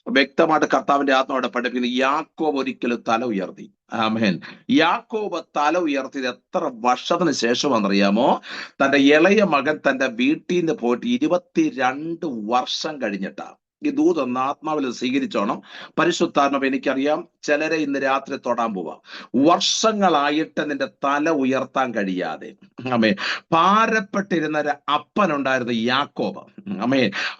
വ്യക്തമായിട്ട് കർത്താവിന്റെ ആത്മാവിടെ പഠിപ്പിക്കുന്നു, യാക്കോബ് ഒരിക്കലും തല ഉയർത്തി. ആമേൻ. യാക്കോബ് തല ഉയർത്തിയത് എത്ര വർഷത്തിന് ശേഷമാണെന്നറിയാമോ? തന്റെ ഇളയ മകൻ തന്റെ വീട്ടിൽ നിന്ന് പോയിട്ട് 22 വർഷം കഴിഞ്ഞിട്ടാ. ഈ ദൂതൊന്ന് ആത്മാവിൽ സ്വീകരിച്ചോണം. പരിശുദ്ധാത്മാവ് എനിക്കറിയാം ചിലരെ ഇന്ന് രാത്രി തൊടാൻ പോവാം. വർഷങ്ങളായിട്ട് നിന്റെ തല ഉയർത്താൻ കഴിയാതെ ഭാരപ്പെട്ടിരുന്ന ഒരു അപ്പനുണ്ടായിരുന്നു യാക്കോബ്.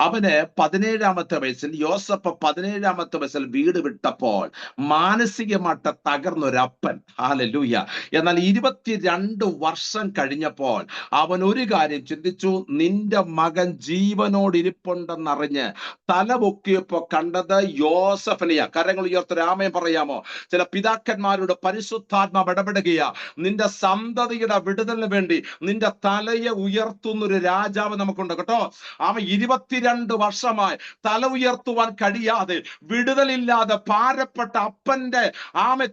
അവന് 17-ാമത്തെ വയസ്സിൽ, യോസഫ് 17-ാമത്തെ വയസ്സിൽ വീട് വിട്ടപ്പോൾ മാനസികമായിട്ട് തകർന്നൊരപ്പൻ. ഹല്ലേലൂയ. എന്നാൽ 22 വർഷം കഴിഞ്ഞപ്പോൾ അവൻ ഒരു കാര്യം ചിന്തിച്ചു, നിന്റെ മകൻ ജീവനോടിരിപ്പുണ്ടെന്നറിഞ്ഞ് തല പൊക്കിയപ്പോ കണ്ടത് യോസഫിനെയാ. കരങ്ങൾ ഉയർത്തി ആമേൻ പറയാമോ? ചില പിതാക്കന്മാരുടെ പരിശുദ്ധാത്മാവ് ഇടപെടുകയാ. നിന്റെ സന്തതിയുടെ വിടുതലിന് വേണ്ടി നിന്റെ തലയെ ഉയർത്തുന്നൊരു രാജാവ് നമുക്കുണ്ട് കേട്ടോ. അവൻ 22 വർഷമായി തല ഉയർത്തുവാൻ കഴിയാതെ, വിടുതലില്ലാതെ ഭാരപ്പെട്ട അപ്പന്റെ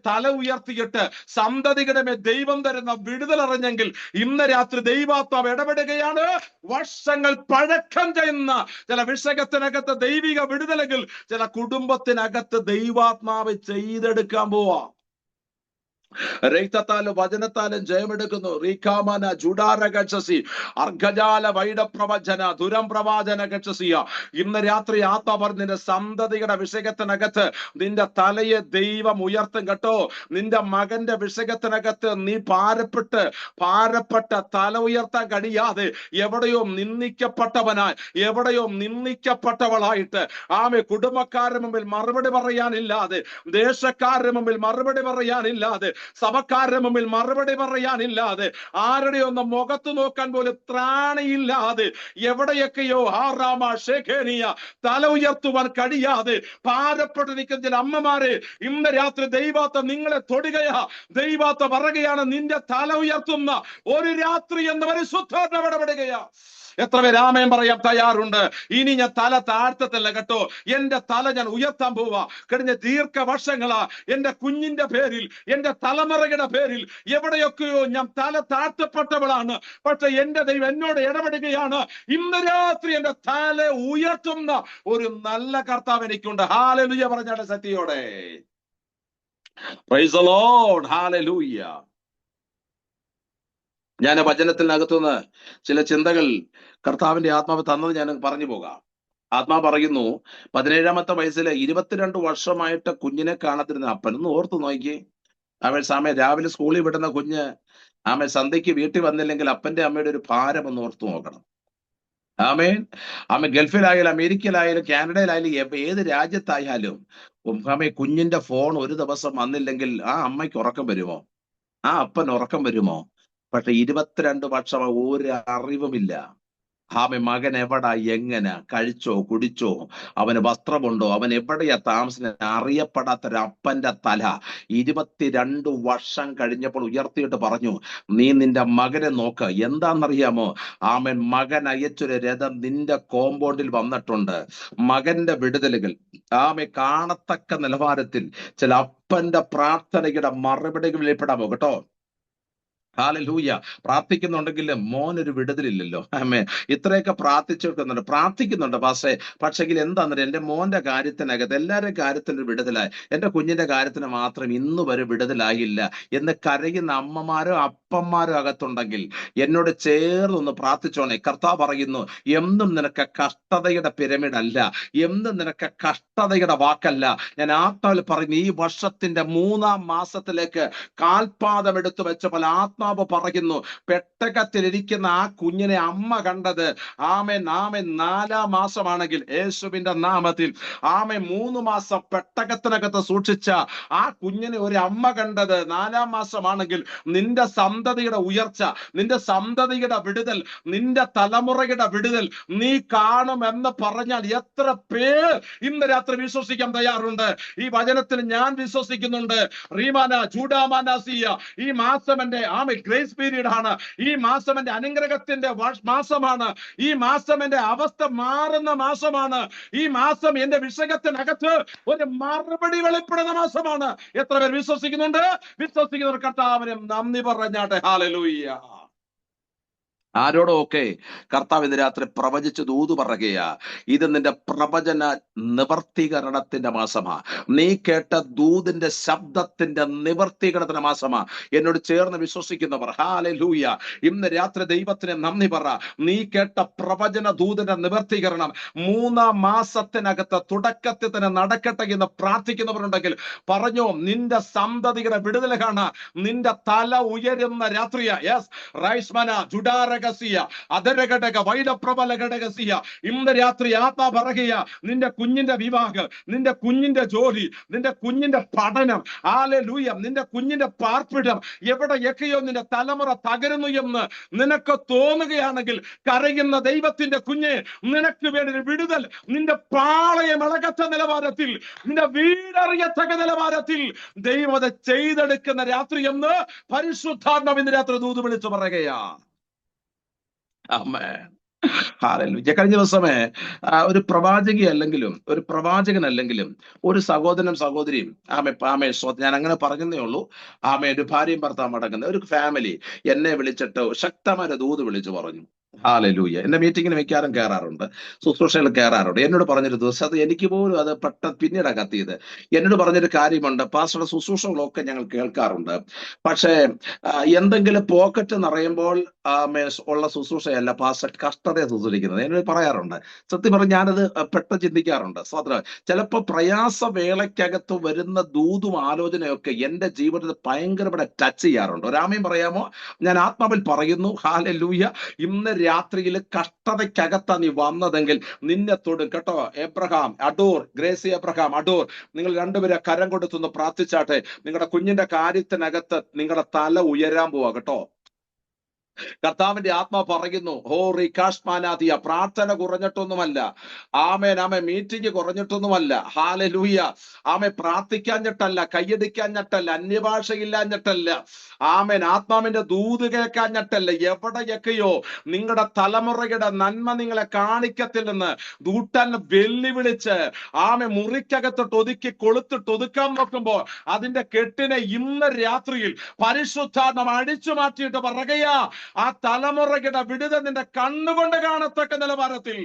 തല ഉയർത്തിയിട്ട് സന്തതിയുടെ മേൽ ദൈവം തരുന്ന വിടുതൽ അറിഞ്ഞെങ്കിൽ ഇന്ന് രാത്രി ദൈവാത്മാവ് ഇടപെടുകയാണ്. വർഷങ്ങൾ പഴക്കം ചെയ്യുന്ന ചില വിഷയത്തിനകത്ത് ദൈവിക വിടുതലെങ്കിൽ ചില കുടുംബത്തിനകത്ത് ദൈവാത്മാവ് ചെയ്തെടുക്കാൻ പോവാ. രക്തത്താലും വചനത്താലും ജയമെടുക്കുന്നു. റീകാമന ജുഡാര ഗച്ഛസി അർഘജാല വൈഡപ്രവചന ദുരം പ്രവാചന ഗച്ഛസിയ. ഇന്ന് രാത്രി ആത്മാവ് നിന്റെ സന്തതിയുടെ വിഷയത്തിനകത്ത് നിന്റെ തലയെ ദൈവം ഉയർത്തും കേട്ടോ. നിന്റെ മകന്റെ വിഷയത്തിനകത്ത് നീ ഭാരപ്പെട്ട തല ഉയർത്താൻ കഴിയാതെ എവിടെയോ നിന്ദിക്കപ്പെട്ടവനായി, എവിടെയോ നിന്ദിക്കപ്പെട്ടവളായിട്ട് കുടുംബക്കാരുടെ മുമ്പിൽ മറുപടി പറയാനില്ലാതെ, ദേശക്കാരുടെ മുമ്പിൽ മറുപടി പറയാനില്ലാതെ, സഭക്കാരുടെ മുമ്പിൽ മറുപടി പറയാനില്ലാതെ, ആരുടെ ഒന്ന് മുഖത്ത് നോക്കാൻ പോലും ത്രാണിയില്ലാതെ, എവിടെയൊക്കെയോ തല ഉയർത്തുവാൻ കഴിയാതെ ഭാരപ്പെട്ട് നിൽക്കുന്ന ചില അമ്മമാരെ ഇന്ന് രാത്രി ദൈവാത്മ നിങ്ങളെ തൊടുകയാ. ദൈവാത്മ പറയുകയാണ്, നിന്റെ തല ഉയർത്തുന്ന ഒരു രാത്രി എന്ന് പരിശുദ്ധാത്മാവ് ഇടപെടുകയാ. എത്ര പേര് ആമേൻ പറയാൻ തയ്യാറുണ്ട്? ഇനി ഞാൻ തല താഴ്ത്തത്തില്ല കേട്ടോ. എന്റെ തല ഞാൻ ഉയർത്താൻ പോവാ. കഴിഞ്ഞ ദീർഘവർഷങ്ങളാ എന്റെ കുഞ്ഞിന്റെ പേരിൽ, എന്റെ തലമുറയുടെ പേരിൽ എവിടെയൊക്കെയോ ഞാൻ തല താഴ്ത്തപ്പെട്ടവളാണ്. പക്ഷെ എന്റെ ദൈവം എന്നോട് ഇടപെടുകയാണ്. ഇന്ന് രാത്രി എന്റെ തല ഉയർത്തുന്ന ഒരു നല്ല കർത്താവ് എനിക്കുണ്ട്. ഹല്ലേലൂയ പറഞ്ഞാണ് സത്യയോടെ. Praise the lord. ഹല്ലേലൂയ. ഞാൻ വചനത്തിനകത്തുനിന്ന് ചില ചിന്തകൾ കർത്താവിന്റെ ആത്മാവ് തന്നത് ഞാൻ പറഞ്ഞു പോകാം. ആത്മാവ് പറയുന്നു, 17-ാമത്തെ വയസ്സിൽ 22 വർഷമായിട്ട് കുഞ്ഞിനെ കാണത്തിരുന്ന അപ്പനൊന്ന് ഓർത്തു നോക്കി. രാവിലെ സ്കൂളിൽ വിടുന്ന കുഞ്ഞ് സന്ധ്യയ്ക്ക് വീട്ടിൽ വന്നില്ലെങ്കിൽ അപ്പന്റെ അമ്മയുടെ ഒരു ഭാരം ഒന്ന് ഓർത്തു നോക്കണം. ആമേൻ. ഗൾഫിലായാലും അമേരിക്കയിലായാലും കാനഡയിലായാലും ഏത് രാജ്യത്തായാലും കുഞ്ഞിന്റെ ഫോൺ ഒരു ദിവസം വന്നില്ലെങ്കിൽ ആ അമ്മയ്ക്ക് ഉറക്കം വരുമോ? ആ അപ്പൻ ഉറക്കം വരുമോ? പക്ഷെ 22 വർഷം ഒരു അറിവുമില്ല. മകൻ എവിടാ, എങ്ങനെ, കഴിച്ചോ കുടിച്ചോ, അവന് വസ്ത്രമുണ്ടോ, അവൻ എവിടെയാ താമസിക്കുന്നത്, അറിയപ്പെടാത്തൊരു അപ്പന്റെ തല 22 വർഷം കഴിഞ്ഞപ്പോൾ ഉയർത്തിയിട്ട് പറഞ്ഞു, നീ നിന്റെ മകനെ നോക്ക്. എന്താണെന്നറിയാമോ? മകൻ അയച്ചൊരു രഥം നിന്റെ കോമ്പൗണ്ടിൽ വന്നിട്ടുണ്ട്. മകന്റെ വിടുതലുകൾ കാണത്തക്ക നിലവാരത്തിൽ ചില അപ്പന്റെ പ്രാർത്ഥനയുടെ മറുപടികൾ വെളിപ്പെടാമോ കേട്ടോ. ഹല്ലേലൂയ. പ്രാർത്ഥിക്കുന്നുണ്ടെങ്കിൽ മോനൊരു വിടുതലില്ലല്ലോ. ഇത്രയൊക്കെ പ്രാർത്ഥിക്കുന്നുണ്ട് പക്ഷെങ്കിൽ എന്താണെന്നറിയാം, എന്റെ മോന്റെ കാര്യത്തിനകത്ത് എല്ലാവരുടെ കാര്യത്തിന് വിടുതലായി, എന്റെ കുഞ്ഞിന്റെ കാര്യത്തിന് മാത്രം ഇന്ന് വരെ വിടുതലായില്ല എന്ന് കരയുന്ന അമ്മമാരോ അപ്പന്മാരോ അകത്തുണ്ടെങ്കിൽ എന്നോട് ചേർന്നൊന്ന് പ്രാർത്ഥിച്ചോണേ. കർത്താവ് പറയുന്നു, എന്നും നിനക്ക് കഷ്ടതയുടെ പിരമിഡ് അല്ല, എന്നും നിനക്ക് കഷ്ടതയുടെ വാക്കല്ല. ഞാൻ ആത്മാവിൽ പറയുന്നു, ഈ വർഷത്തിന്റെ 3-ാം മാസത്തിലേക്ക് കാൽപാദം എടുത്തു വെച്ചപ്പോൾ ആത്മാവ് പറയുന്നു, പെട്ടകത്തിലിരിക്കുന്ന ആ കുഞ്ഞിനെ അമ്മ കണ്ടത് 4-ാം മാസമാണെങ്കിൽ യേശുവിന്റെ നാമത്തിൽ 3 മാസം പെട്ടകത്തിനകത്ത് സൂക്ഷിച്ച ആ കുഞ്ഞിനെ ഒരു അമ്മ കണ്ടത് 4-ാം മാസമാണെങ്കിൽ നിന്റെ സന്തതിയുടെ ഉയർച്ച, നിന്റെ സന്തതിയുടെ വിടുതൽ, നിന്റെ തലമുറയുടെ വിടുതൽ നീ കാണുമെന്ന് പറഞ്ഞാൽ എത്ര പേർ ഇന്ന് രാത്രി വിശ്വസിക്കാൻ തയ്യാറുണ്ട്? ഈ വചനത്തിൽ ഞാൻ വിശ്വസിക്കുന്നുണ്ട്. റീമാന ചൂടാമാനാസിയ, ഈ മാസം എന്റെ ഗ്രേസ് പീരീഡ് ആണ്. ഈ മാസം എന്റെ അനുഗ്രഹത്തിന്റെ മാസമാണ്. ഈ മാസം എന്റെ അവസ്ഥ മാറുന്ന മാസമാണ്. ഈ മാസം എന്റെ വിഷയത്തിനകത്ത് ഒരു മറുപടി വെളിപ്പെടുന്ന മാസമാണ്. എത്ര പേർ വിശ്വസിക്കുന്നുണ്ട്? വിശ്വസിക്കുന്നവർ കർത്താവിനെ നന്ദി പറഞ്ഞാട്ടെ. ഹല്ലേലൂയ. ആരോടോ ഒക്കെ കർത്താവ് ഇന്ന് രാത്രി പ്രവചിച്ച് ദൂത് പറയുകയാ, ഇത് നിന്റെ പ്രവചന നിവർത്തീകരണത്തിന്റെ മാസമാ. നീ കേട്ട ദൂതിന്റെ ശബ്ദത്തിന്റെ നിവർത്തീകരണത്തിന്റെ മാസമാ. എന്നോട് ചേർന്ന് വിശ്വസിക്കുന്നവർ ഹല്ലേലൂയ, ഇന്ന് രാത്രി ദൈവത്തിന് നന്ദി പറ. നീ കേട്ട പ്രവചന ദൂതിന്റെ നിവർത്തീകരണം 3-ാം മാസത്തിനകത്ത് തുടക്കത്തിൽ തന്നെ നടക്കട്ടെ എന്ന് പ്രാർത്ഥിക്കുന്നവരുണ്ടെങ്കിൽ പറഞ്ഞോ, നിന്റെ സന്തതിയുടെ വിടുതൽ കാണാ. നിന്റെ തല ഉയരുന്ന രാത്രിയാ. യെസ്, റൈസ്മന ജുഡാരക ഇന്ന് രാത്രി ആത്മാ പറയുക, നിന്റെ കുഞ്ഞിന്റെ വിവാഹം, നിന്റെ കുഞ്ഞിന്റെ ജോലി, നിന്റെ കുഞ്ഞിന്റെ പഠനം, ഹല്ലേലൂയ, നിന്റെ കുഞ്ഞിന്റെ പാർപ്പിടം എവിടെയൊക്കെയോ നിന്റെ തലമുറ തകരുന്നു എന്ന് നിനക്ക് തോന്നുകയാണെങ്കിൽ കരയുന്ന ദൈവത്തിന്റെ കുഞ്ഞെ, നിനക്ക് വേണ്ടി വിടുതൽ നിന്റെ പാളയം ഇളകത്ത നിലവാരത്തിൽ, നിന്റെ വീടറിയത്തക്ക നിലവാരത്തിൽ ദൈവം അത് ചെയ്തെടുക്കുന്ന രാത്രി എന്ന് പരിശുദ്ധാത്മാവ് ഇന്ന് രാത്രി ദൂത് വിളിച്ചു പറയുകയാ. കഴിഞ്ഞ ദിവസമേ ഒരു പ്രവാചകി അല്ലെങ്കിലും ഒരു പ്രവാചകനല്ലെങ്കിലും ഒരു സഹോദരനും സഹോദരിയും ഞാൻ അങ്ങനെ പറഞ്ഞതേ ഉള്ളൂ. ഒരു ഭാര്യയും ഭർത്താവും അടങ്ങുന്ന ഒരു ഫാമിലി എന്നെ വിളിച്ചിട്ട് ശക്തമായ ദൂത് വിളിച്ചു പറഞ്ഞു. ഹല്ലേലൂയ. എന്റെ മീറ്റിങ്ങിന് മിക്കവാറും കയറാറുണ്ട്, ശുശ്രൂഷകൾ കയറാറുണ്ട്. എന്നോട് പറഞ്ഞൊരു ദിവസം, അത് എനിക്ക് പോലും അത് പിന്നീട് കത്തിയത്, എന്നോട് പറഞ്ഞൊരു കാര്യമുണ്ട്. പാസ്റ്ററുടെ ശുശ്രൂഷകളൊക്കെ ഞങ്ങൾ കേൾക്കാറുണ്ട്, പക്ഷേ എന്തെങ്കിലും പോക്കറ്റ് നിറയുമ്പോൾ ഉള്ള ശുശ്രൂഷയല്ല പാസ്റ്റർ കഷ്ടതയെ ശുശ്രൂഷിക്കുന്നത് എന്നോട് പറയാറുണ്ട്. സത്യം പറഞ്ഞ് ഞാനത് പെട്ടെന്ന് ചിന്തിക്കാറുണ്ട്. ചിലപ്പോൾ പ്രയാസ വേളയ്ക്കകത്ത് വരുന്ന ദൂതും ആലോചനയൊക്കെ എന്റെ ജീവിതത്തിൽ ഭയങ്കരമായി ടച്ച് ചെയ്യാറുണ്ട്. ഒരാമയും പറയാമോ? ഞാൻ ആത്മാവിൽ പറയുന്നു, ഹല്ലേലൂയ, ഇന്ന് രാത്രിയിൽ കഷ്ടതയ്ക്കകത്താ നീ വന്നതെങ്കിൽ നിന്നെ തൊടും കേട്ടോ. Abraham Adoor, Gracy Abraham Adoor, നിങ്ങൾ രണ്ടുപേരെ കരം കൊടുത്തൊന്ന് പ്രാർത്ഥിച്ചാട്ടെ. നിങ്ങളുടെ കുഞ്ഞിന്റെ കാര്യത്തിനകത്ത് നിങ്ങളുടെ തല ഉയരാൻ പോവാ കേട്ടോ. കർത്താവിന്റെ ആത്മാ പറയുന്നു, ഹോ റികാഷ്മാനാദിയ, പ്രാർത്ഥന കുറഞ്ഞിട്ടൊന്നുമല്ല. മീറ്റിംഗ് കുറഞ്ഞിട്ടൊന്നുമല്ല. ഹല്ലേലൂയ. പ്രാർത്ഥിക്കാഞ്ഞിട്ടല്ല, കയ്യടിക്കാഞ്ഞിട്ടല്ല, അന്യഭാഷയില്ലാഞ്ഞിട്ടല്ല, ആത്മാവിന്റെ ദൂത് കേൾക്കാഞ്ഞിട്ടല്ല. എവിടെയൊക്കെയോ നിങ്ങളുടെ തലമുറയുടെ നന്മ നിങ്ങളെ കാണിക്കത്തില്ലെന്ന് ദൂട്ടൻ വെല്ലുവിളിച്ച് മുറിക്കകത്തോട്ട് ഒതുക്കി കൊളുത്തിട്ട് ഒതുക്കാൻ നോക്കുമ്പോൾ അതിന്റെ കെട്ടിനെ ഇന്ന് രാത്രിയിൽ പരിശുദ്ധാത്മ അടിച്ചു മാറ്റിയിട്ട് പറയുകയാ, ആ തലമുറയുടെ വിടുതൽ നിന്റെ കണ്ണുകൊണ്ട് കാണത്തക്ക നിലവാരത്തിൽ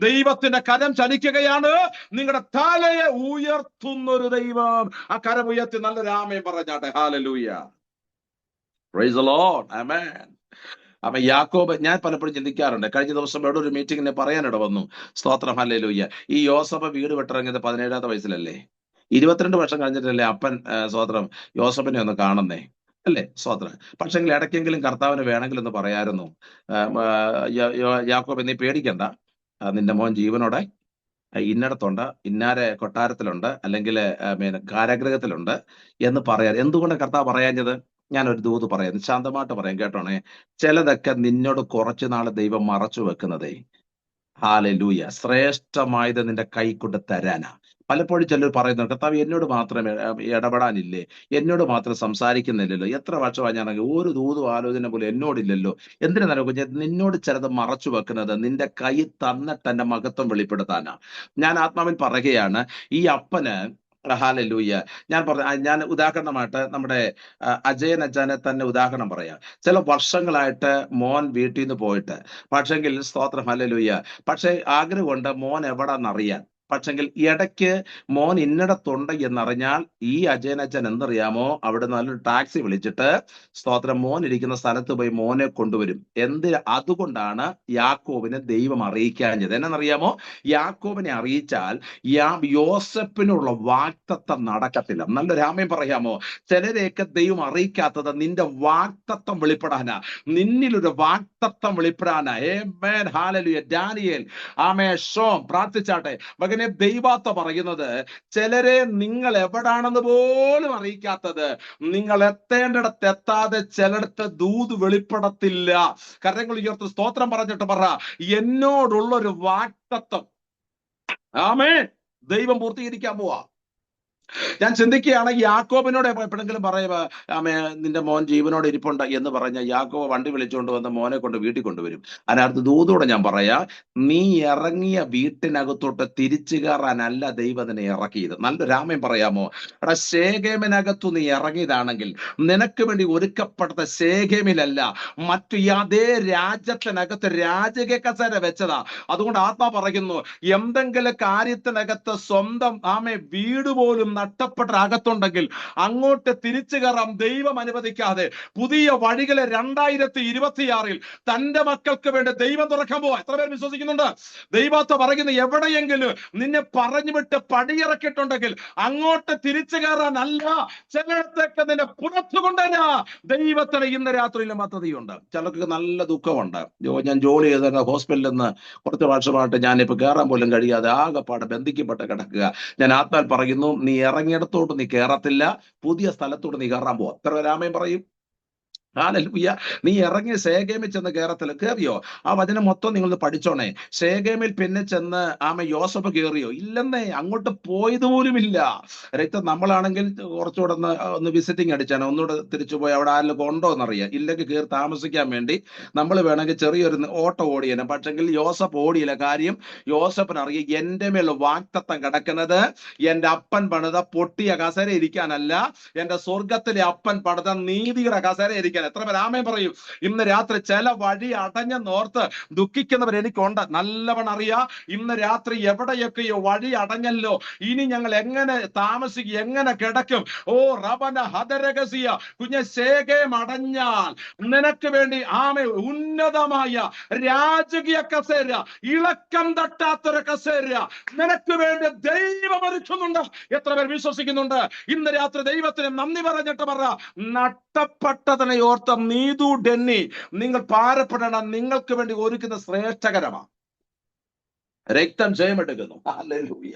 ദൈവത്തിന്റെ കരം ചലിക്കുകയാണ്. നിങ്ങളുടെ തലയെ ഉയർത്തുന്നൊരു ദൈവം. ആ കരം ഉയർത്തി നല്ലൊരു ആമേൻ പറഞ്ഞാട്ടെ. ഹല്ലേലൂയ. Praise the lord. ആമേൻ. യാക്കോബ്, ഞാൻ പലപ്പോഴും ചിന്തിക്കാറുണ്ട്. കഴിഞ്ഞ ദിവസം ഇവിടെ ഒരു മീറ്റിംഗിനെ പറയാനിട വന്നു. സ്തോത്രം. ഹല്ലേലൂയ. ഈ യോസഫ് വീട് വിട്ടിറങ്ങിയത് 17-ാമത്തെ വയസ്സിലല്ലേ? 22 വർഷം കഴിഞ്ഞിട്ടല്ലേ അപ്പൻ സ്തോത്രം യോസഫിനെ ഒന്ന് കാണുന്നേ അല്ലേ? സ്തോത്രം. പക്ഷെങ്കിൽ ഇടയ്ക്കെങ്കിലും കർത്താവിന് വേണമെങ്കിൽ ഒന്ന് പറയായിരുന്നു, യാക്കോബ് നീ പേടിക്കണ്ട, നിന്റെ മോൻ ജീവനോടെ ഇന്നടത്തുണ്ട്, ഇന്നാരെ കൊട്ടാരത്തിലുണ്ട്, അല്ലെങ്കിൽ കാരാഗ്രഹത്തിലുണ്ട് എന്ന് പറയാൻ എന്തുകൊണ്ട് കർത്താവ് പറയാഞ്ഞത്? ഞാൻ ഒരു ദൂത് പറയാം, ശാന്തമായിട്ട് പറയാം, കേട്ടോണേ. ചിലതൊക്കെ നിന്നോട് കുറച്ചു നാൾ ദൈവം മറച്ചു വെക്കുന്നതേ, ഹാലലൂയ, ശ്രേഷ്ഠമായത് നിന്റെ കൈ കൊണ്ട് തരാനാ. പലപ്പോഴും ചിലർ പറയുന്നു, കർത്താവ് എന്നോട് മാത്രം ഇടപെടാനില്ലേ, എന്നോട് മാത്രം സംസാരിക്കുന്നില്ലല്ലോ, എത്ര വർഷമായി ഞാൻ ഒരു ദൂതും ആലോചന പോലും എന്നോടില്ലല്ലോ. എന്തിനാ കുഞ്ഞെ നിന്നോട് ചിലത് മറച്ചു വെക്കുന്നത്? നിന്റെ കൈ തന്നിട്ട് എന്റെ മഹത്വം വെളിപ്പെടുത്താനാ. ഞാൻ ആത്മാവിൽ പറയുകയാണ്, ഈ അപ്പന് ഹാലലൂയ, ഞാൻ ഉദാഹരണമായിട്ട് നമ്മുടെ അജയൻ അച്ഛനെ തന്നെ ഉദാഹരണം പറയാം. ചില വർഷങ്ങളായിട്ട് മോൻ വീട്ടിൽ നിന്ന് പോയിട്ട്, പക്ഷെങ്കിൽ സ്തോത്രം ഹല്ലേലൂയ, പക്ഷെ ആഗ്രഹമുണ്ട് മോൻ എവിടാന്നറിയാൻ. പക്ഷെങ്കിൽ ഇടയ്ക്ക് മോൻ ഇന്നിടത്തുണ്ട് എന്നറിഞ്ഞാൽ ഈ അജയനച്ഛൻ എന്തറിയാമോ, അവിടെ നല്ലൊരു ടാക്സി വിളിച്ചിട്ട് സ്തോത്രം മോൻ ഇരിക്കുന്ന സ്ഥലത്ത് പോയി മോനെ കൊണ്ടുവരും. അതുകൊണ്ടാണ് യാക്കോബിനെ ദൈവം അറിയിക്കാഞ്ഞത്. എന്നറിയാമോ, യാക്കോബിനെ അറിയിച്ചാൽ യോസെഫിനുള്ള വാഗ്ദത്തം നടക്കത്തില്ല. നല്ലൊരു ആമേൻ പറയാമോ? ചിലരെയൊക്കെ ദൈവം അറിയിക്കാത്തത് നിന്റെ വാഗ്ദത്തം വെളിപ്പെടാനാ, നിന്നിലൊരു വാഗ്ദത്തം വെളിപ്പെടാനാ. Amen hallelujah. ഡാനിയേൽ ആമേൻ ഷോം പ്രാർത്ഥിച്ചാട്ടെ. മകനെ, ദൈവാത്ത പറയുന്നത് ചിലരെ നിങ്ങൾ എവിടാണെന്ന് പോലും അറിയിക്കാത്തത്, നിങ്ങൾ എത്തേണ്ടിടത്ത് എത്താതെ ചിലടത്ത് ദൂത് വെളിപ്പെടത്തില്ല. കരങ്ങൾ ഉയർത്ത് സ്തോത്രം പറഞ്ഞിട്ട് പറ, എന്നോടുള്ളൊരു വാഗ്ദത്തം ആമേൻ ദൈവം പൂർത്തീകരിക്കാൻ പോവാ. ഞാൻ ചിന്തിക്കുകയാണ്, യാക്കോബിനോട് എപ്പോഴെങ്കിലും പറയുക ആമേ നിന്റെ മോൻ ജീവനോട് ഇരിപ്പുണ്ട് എന്ന് പറഞ്ഞ യാക്കോബ് വണ്ടി വിളിച്ചുകൊണ്ട് വന്ന് മോനെ കൊണ്ട് വീട്ടിൽ കൊണ്ടുവരും. അതിനകത്ത് ദൂതോടെ ഞാൻ പറയാ, നീ ഇറങ്ങിയ വീട്ടിനകത്തോട്ട് തിരിച്ചു കയറാനല്ല ദൈവം നിന്നെ ഇറക്കിയത്. നല്ല രാമൻ പറയാമോ? എടാ, ശേഖേമിനകത്തു നീ ഇറങ്ങിയതാണെങ്കിൽ നിനക്ക് വേണ്ടി ഒരുക്കപ്പെട്ട ശേഖേമിലല്ല, മറ്റു അതേ രാജ്യത്തിനകത്ത് രാജകീയ കസേര വെച്ചതാ. അതുകൊണ്ട് ആത്മാ പറയുന്നു, എന്തെങ്കിലും കാര്യത്തിനകത്ത് സ്വന്തം വീട് പോലും നഷ്ടപ്പെട്ട അകത്തുണ്ടെങ്കിൽ അങ്ങോട്ട് തിരിച്ചു കയറാം ദൈവം അനുവദിക്കാതെ. പുതിയ വഴികളെ 2026 തന്റെ മക്കൾക്ക് വേണ്ടി ദൈവം തുറക്കാൻ പോവാ. എത്ര പേർ വിശ്വസിക്കുന്നുണ്ട്? ദൈവത്തെ പറയുന്നു, എവിടെയെങ്കിലും നിന്നെ പറഞ്ഞു വിട്ട് പടിയിറക്കിയിട്ടുണ്ടെങ്കിൽ അങ്ങോട്ട് തിരിച്ചു കയറാനല്ല, ചിലത്തേക്ക് നിന്നെ പുറത്തു കൊണ്ടുവരാ ദൈവത്തിന് ഇന്ന് രാത്രിയിലും പദ്ധതിയുണ്ട്. ചിലർക്ക് നല്ല ദുഃഖമുണ്ട്. ഞാൻ ജോലി ചെയ്ത ഹോസ്പിറ്റലിൽ നിന്ന് കുറച്ച് വർഷമായിട്ട് ഞാനിപ്പോ കയറാൻ പോലും കഴിയാതെ ആകെപ്പാടെ ബന്ധിക്കപ്പെട്ട് കിടക്കുക. ഞാൻ ആത്മാൽ പറയുന്നു, നീ ഇറങ്ങിയിടത്തോട്ട് നീ കയറത്തില്ല, പുതിയ സ്ഥലത്തോട്ട് നീ കയറാൻ പോവാ. എത്ര രാമയും പറയും ഹല്ലേലൂയ. നീ ഇറങ്ങി ശേഖേമിൽ ചെന്ന് കയറിയോ? ആ വചനം മൊത്തം നിങ്ങൾ പഠിച്ചോണേ. ശേഖേമിൽ പിന്നെ ചെന്ന് യോസഫ് കയറിയോ? ഇല്ലെന്നേ, അങ്ങോട്ട് പോയത് പോലുമില്ല. നമ്മളാണെങ്കിൽ കുറച്ചുകൂടെ ഒന്ന് വിസിറ്റിംഗ് അടിച്ചാണ്, ഒന്നുകൂടെ തിരിച്ചു പോയി അവിടെ ആരെങ്കിലും ഉണ്ടോ എന്നറിയാം. ഇല്ലെങ്കിൽ കയറി താമസിക്കാൻ വേണ്ടി നമ്മൾ വേണമെങ്കിൽ ചെറിയൊരു ഓട്ടം ഓടിയേനെ. പക്ഷെങ്കിൽ യോസഫ് ഓടിയില്ല. കാര്യം യോസഫിനറിയാം, എന്റെ മേൽ വാഗ്ദത്തം കിടക്കുന്നത് എന്റെ അപ്പൻ പണിത പൊട്ടിയ കസേര ഇരിക്കാനല്ല, എന്റെ സ്വർഗത്തിലെ അപ്പൻ പണിത നീതിയുടെ കസേര ഇരിക്കാൻ. എത്ര പേർ ആമേൻ പറയും? ഇന്ന് രാത്രി ചില വഴി അടഞ്ഞെന്നോർത്ത് ദുഃഖിക്കുന്നവർ എനിക്കുണ്ട്. നല്ലവണ്ണം അറിയാ, ഇന്ന് രാത്രി എവിടെയൊക്കെയോ വഴി അടഞ്ഞല്ലോ, ഇനി ഞങ്ങൾ എങ്ങനെ താമസിക്കും, എങ്ങനെ കിടക്കും? ഓ റബന ഹദരഗസിയ കുഞ്ഞെ, ശേഖേം അടഞ്ഞാൽ നിനക്ക് വേണ്ടി ഉന്നതമായ രാജകീയ കസേര, ഇളക്കം തട്ടാത്തൊരു കസേര നിനക്ക് വേണ്ടി ദൈവം ഒരുക്കുന്നുണ്ട്. എത്ര പേർ വിശ്വസിക്കുന്നുണ്ട്? ഇന്ന് രാത്രി ദൈവത്തിന് നന്ദി പറഞ്ഞിട്ട് പറ, നഷ്ടപ്പെട്ടതിനെ ഓർത്ത് നീതു ഡെന്നി നിങ്ങൾ ഭാരപ്പെടണം. നിങ്ങൾക്ക് വേണ്ടി ഒരുക്കുന്ന ശ്രേഷ്ഠകരമാണ്. രക്തം ജയമെടുക്കുന്നു. ഹല്ലേലൂയ.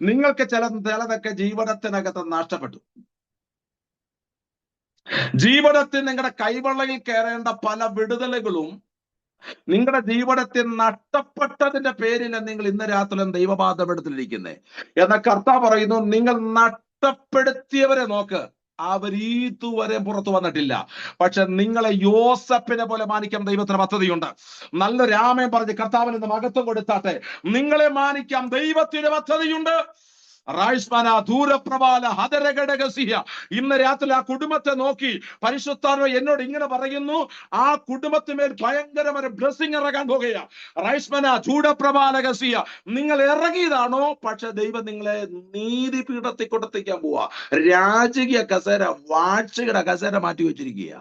നിങ്ങൾക്ക് ചിലതൊക്കെ ജീവിതത്തിനകത്ത് നഷ്ടപ്പെട്ടു. ജീവിതത്തിൽ നിങ്ങളുടെ കൈവെള്ളയിൽ കയറേണ്ട പല വിടുതലുകളും നിങ്ങളുടെ ജീവിതത്തിൽ നഷ്ടപ്പെട്ടതിന്റെ പേരിൽ നിങ്ങൾ ഇന്ന് രാത്രി ദൈവപാദപീഠത്തിലിരിക്കുന്നേ. എന്നാൽ കർത്താവ് പറയുന്നു, നിങ്ങൾ നഷ്ടപ്പെടുത്തിയവരെ നോക്ക്, അവർ ഇതുവരെ പുറത്തു വന്നിട്ടില്ല. പക്ഷെ നിങ്ങളെ യോസഫിനെ പോലെ മാനിക്കാൻ ദൈവത്തിന് പദ്ധതിയുണ്ട്. നല്ലൊരു ആമേൻ പറഞ്ഞ് കർത്താവിന് ഇന്ന് മഹത്വം കൊടുത്താട്ടെ. നിങ്ങളെ മാനിക്കാൻ ദൈവത്തിന് പദ്ധതിയുണ്ട്. ഇന്ന് രാത്രി ആ കുടുംബത്തെ നോക്കി പരിശുദ്ധാത്മാവ് എന്നോട് ഇങ്ങനെ പറയുന്നു, ആ കുടുംബത്തിന്മേൽ ഭയങ്കരമായ ബ്ലെസ്സിംഗ് ഇറങ്ങാൻ പോകുകയാ. നിങ്ങൾ ഇറങ്ങിയതാണോ? പക്ഷെ ദൈവം നിങ്ങളെ നീതിപീഠത്തിൽ കൊടുത്തേക്കാൻ പോവാ. രാജകീയ കസേര, വാഴ്ചയുടെ കസേര മാറ്റി വെച്ചിരിക്കുക.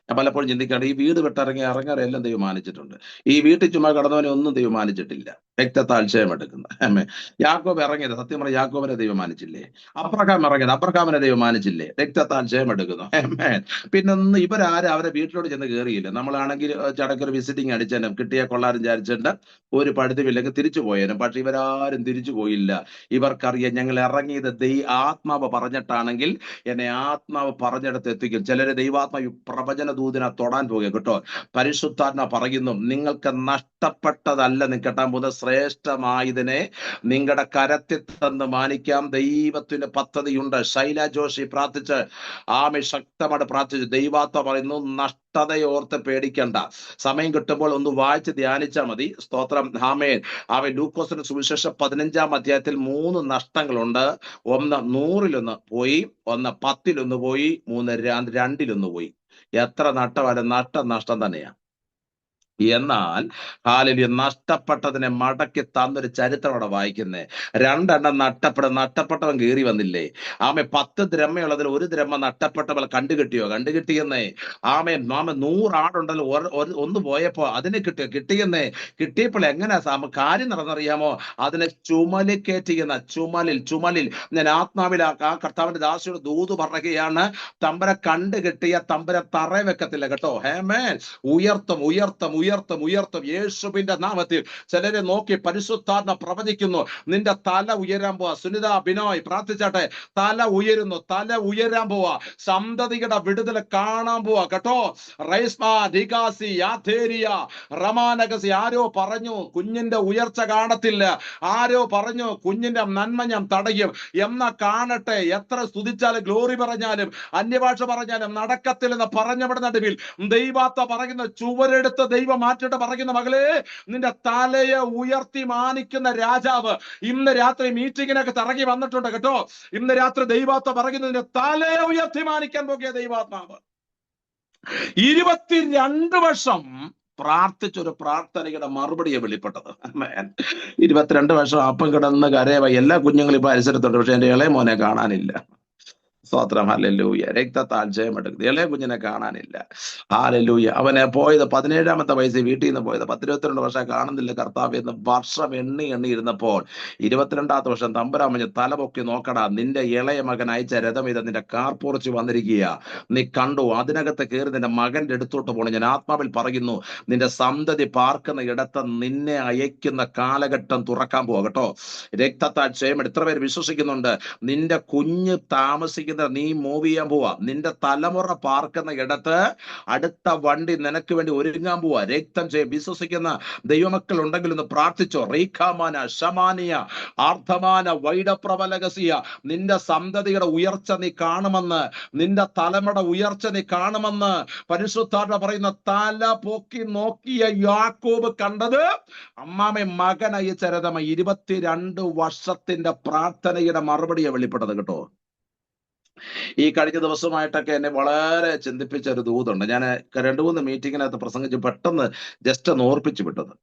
ഞാൻ പലപ്പോഴും ചിന്തിക്കാണ്ട്, ഈ വീട് വിട്ടിറങ്ങാറെല്ലാം ദൈവം മാനിച്ചിട്ടുണ്ട്. ഈ വീട്ടിൽ ചുമ്മാ കടന്നവനെ ഒന്നും ദൈവം മാനിച്ചിട്ടില്ല. രക്തത്താൽ ജയമെടുക്കുന്നു. ആമേൻ. യാക്കോബ് ഇറങ്ങിയത് സത്യം പറഞ്ഞ യാക്കോബിനെ ദൈവം മാനിച്ചില്ലേ? അബ്രഹാം ഇറങ്ങിയത് അബ്രഹാമിനെ ദൈവം മാനിച്ചില്ലേ? രക്തത്താൽ ജയമെടുക്കുന്നു. ആമേൻ. പിന്നൊന്നും ഇവരാരും അവരെ വീട്ടിലോട്ട് ചെന്ന് കയറിയില്ല. നമ്മളാണെങ്കിൽ ചടക്കൊരു വിസിറ്റിംഗ് അടിച്ചേനും കിട്ടിയ കൊള്ളാരും വിചാരിച്ചിട്ട് ഒരു പഴുതുമില്ലെങ്കിൽ തിരിച്ചു പോയേനും. പക്ഷെ ഇവരാരും തിരിച്ചു പോയില്ല. ഇവർക്കറിയാം ഞങ്ങൾ ഇറങ്ങിയത് ആത്മാവ് പറഞ്ഞിട്ടാണെങ്കിൽ എന്നെ ആത്മാവ് പറഞ്ഞിടത്ത് എത്തിക്കും. ചിലര് ദൈവാത്മാവ് പ്രവചന ദൂതിനെ തൊടാൻ പോകുക കേട്ടോ. പരിശുദ്ധാത്മ പറയുന്നു നിങ്ങൾക്ക് നഷ്ടപ്പെട്ടതല്ല നിൽക്കട്ടാൻ പോകുന്ന ശ്രേഷ്ഠമായതിനെ നിങ്ങളുടെ കരത്തിൽ തന്ന് മാനിക്കാം. ദൈവത്തിന് പദ്ധതിയുണ്ട്. ശൈല ജോഷി പ്രാർത്ഥിച്ച് ആമേ ശക്തമായിട്ട് പ്രാർത്ഥിച്ചു. ദൈവാത്മ പറയുന്നു നഷ്ടതയോർത്ത് പേടിക്കണ്ട. സമയം കിട്ടുമ്പോൾ ഒന്ന് വായിച്ച് ധ്യാനിച്ചാൽ മതി. സ്തോത്രം. ആമേൻ. അവൻ ലൂക്കോസിന്റെ സുവിശേഷം 15-ാം അധ്യായത്തിൽ 3 നഷ്ടങ്ങളുണ്ട്. ഒന്ന് 100-ലൊന്ന് പോയി, ഒന്ന് 10-ലൊന്ന് പോയി, 2-ലൊന്ന് പോയി. എത്ര നഷ്ടമായാലും നഷ്ടം തന്നെയാണ്. എന്നാൽ ഹാലലൂയ നഷ്ടപ്പെട്ടതിനെ മടക്കി തന്നൊരു ചരിത്രം അവിടെ വായിക്കുന്നേ. 2 നഷ്ടപ്പെട്ടവൻ കയറി വന്നില്ലേ? 10 ദ്രഹ്മയുള്ളതിൽ 1 ദ്രഹ്മ നഷ്ടപ്പെട്ടവൾ കണ്ടുകിട്ടിയെന്നേ. 100 ആടുണ്ടല്ലോ, ഒന്ന് പോയപ്പോ അതിനെ കിട്ടിയെന്നേ. കിട്ടിയപ്പോൾ എങ്ങനെ കാര്യം നടന്നറിയാമോ? അതിനെ ചുമലിൽ കയറ്റിയെന്ന ചുമലിൽ ഞാൻ ആത്മാവിൽ ആ കർത്താവിന്റെ ദാസിയുടെ ദൂത് പറയുകയാണ്. തമ്പരെ കണ്ടുകിട്ടിയ തമ്പരെ തറ വെക്കത്തില്ല കേട്ടോ. ഹേമേൻ. ഉയർത്തും യേശുവിന്റെ നാമത്തിൽ. ചിലരെ നോക്കി പരിശുദ്ധാത്മ പ്രവചിക്കുന്നു. നിന്റെ തല ഉയരാൻ പോവാ. സുനിത ബിനോയ് പ്രാർത്ഥിച്ചാട്ടെ. തല ഉയരാൻ പോവാ. സന്തതിയുടെ വിടുതൽ കാണാൻ പോവാ കേട്ടോ. റമാനഗസി. ആരോ പറഞ്ഞു കുഞ്ഞിന്റെ ഉയർച്ച കാണത്തില്ല. ആരോ പറഞ്ഞു കുഞ്ഞിന്റെ നന്മ ഞാൻ തടയും. എന്നാ കാണട്ടെ. എത്ര സ്തുതിച്ചാലും ഗ്ലോറി പറഞ്ഞാലും അന്യഭാഷ പറഞ്ഞാലും നടക്കത്തില്ലെന്ന് പറഞ്ഞവിടെ നടുവിൽ ദൈവാത്മ പറയുന്ന ചുവരെടുത്ത് ദൈവം മാറ്റിട്ട് പറയുന്ന മകളെ നിന്റെ തലയെ ഉയർത്തി മാനിക്കുന്ന രാജാവ് ഇന്ന് രാത്രി മീറ്റിങ്ങിനൊക്കെ ഇറങ്ങി വന്നിട്ടുണ്ട് കേട്ടോ. ഇന്ന് രാത്രി ദൈവാത്മ പറയുന്നത് നിന്റെ തലയെ ഉയർത്തി മാനിക്കാൻ പോകിയ ദൈവാത്മാവ്. 22 വർഷം പ്രാർത്ഥിച്ചൊരു പ്രാർത്ഥനയുടെ മറുപടിയെ വെളിപ്പെട്ടത്. 22 വർഷം അപ്പം കിടന്ന് കരയവ. എല്ലാ കുഞ്ഞുങ്ങളും ഇപ്പൊ പരിസരത്തുണ്ട്. പക്ഷെ എന്റെ ഇളയ മോനെ കാണാനില്ല. സ്തോത്രം. ഹല്ലേലൂയ. രക്തത്താൽ ജയമെടുക്കുന്നത്. ഇളയ കുഞ്ഞിനെ കാണാനില്ല. ഹല്ലേലൂയ. അവനെ പോയത് 17-ാമത്തെ വയസ്സിൽ വീട്ടിൽ നിന്ന് പോയത്. 10-22 വർഷം കാണുന്നില്ല കർത്താവ് എന്ന് വർഷം എണ്ണി ഇരുന്നപ്പോൾ 22-ാമത്തെ വർഷം തമ്പുരാമഞ്ഞ് തലപൊക്കി നോക്കടാ, നിന്റെ ഇളയ മകൻ അയച്ച രഥം ഇത് നിന്റെ കാർപ്പുറച്ച് വന്നിരിക്കുക. നീ കണ്ടു. അതിനകത്ത് കയറി നിന്റെ മകന്റെ അടുത്തോട്ട് പോകണം. ഞാൻ ആത്മാവിൽ പറയുന്നു നിന്റെ സന്തതി പാർക്കുന്ന ഇടത്ത് നിന്നെ അയക്കുന്ന കാലഘട്ടം തുറക്കാൻ പോവാ കേട്ടോ. രക്തത്താൽ ജയമെടുത്ത്. എത്ര പേര് വിശ്വസിക്കുന്നുണ്ട്? നിന്റെ കുഞ്ഞ് താമസിക്കുന്ന നീ മൂവ് ചെയ്യാൻ പോവാ. നിന്റെ തലമുറ പാർക്കുന്ന ഇടത്ത് അടുത്ത വണ്ടി നിനക്ക് വേണ്ടി ഒരുങ്ങാൻ പോവാ. രക്തം ചെയ്യും. വിശ്വസിക്കുന്ന ദൈവമക്കൾ ഉണ്ടെങ്കിൽ ഒന്ന് പ്രാർത്ഥിച്ചോ. റീഖാമാന ശമാനിയ ആർദ്ധമാന വൈഡപ്രവലകസിയ. നിന്റെ സന്തതിയുടെ ഉയർച്ച നീ കാണുമെന്ന്, നിന്റെ തലമുറ ഉയർച്ച നീ കാണുമെന്ന് പരിശുദ്ധാത്മ പറയുന്ന. തല പൊക്കി നോക്കിയ യാക്കോബ് കണ്ടത് അമ്മാമെ മകൻ അയച്ച രഥമ. 22 വർഷത്തിന്റെ പ്രാർത്ഥനയുടെ മറുപടിയെ വെളിപ്പെട്ടത് കേട്ടോ. ഈ കഴിഞ്ഞ ദിവസമായിട്ടൊക്കെ എന്നെ വളരെ ചിന്തിപ്പിച്ച ഒരു ദൂതുണ്ട്. ഞാൻ 2-3 മീറ്റിങ്ങിനകത്ത് പ്രസംഗിച്ച് പെട്ടെന്ന് ജസ്റ്റ് ഒന്ന് ഓർപ്പിച്ചു വിട്ടത്.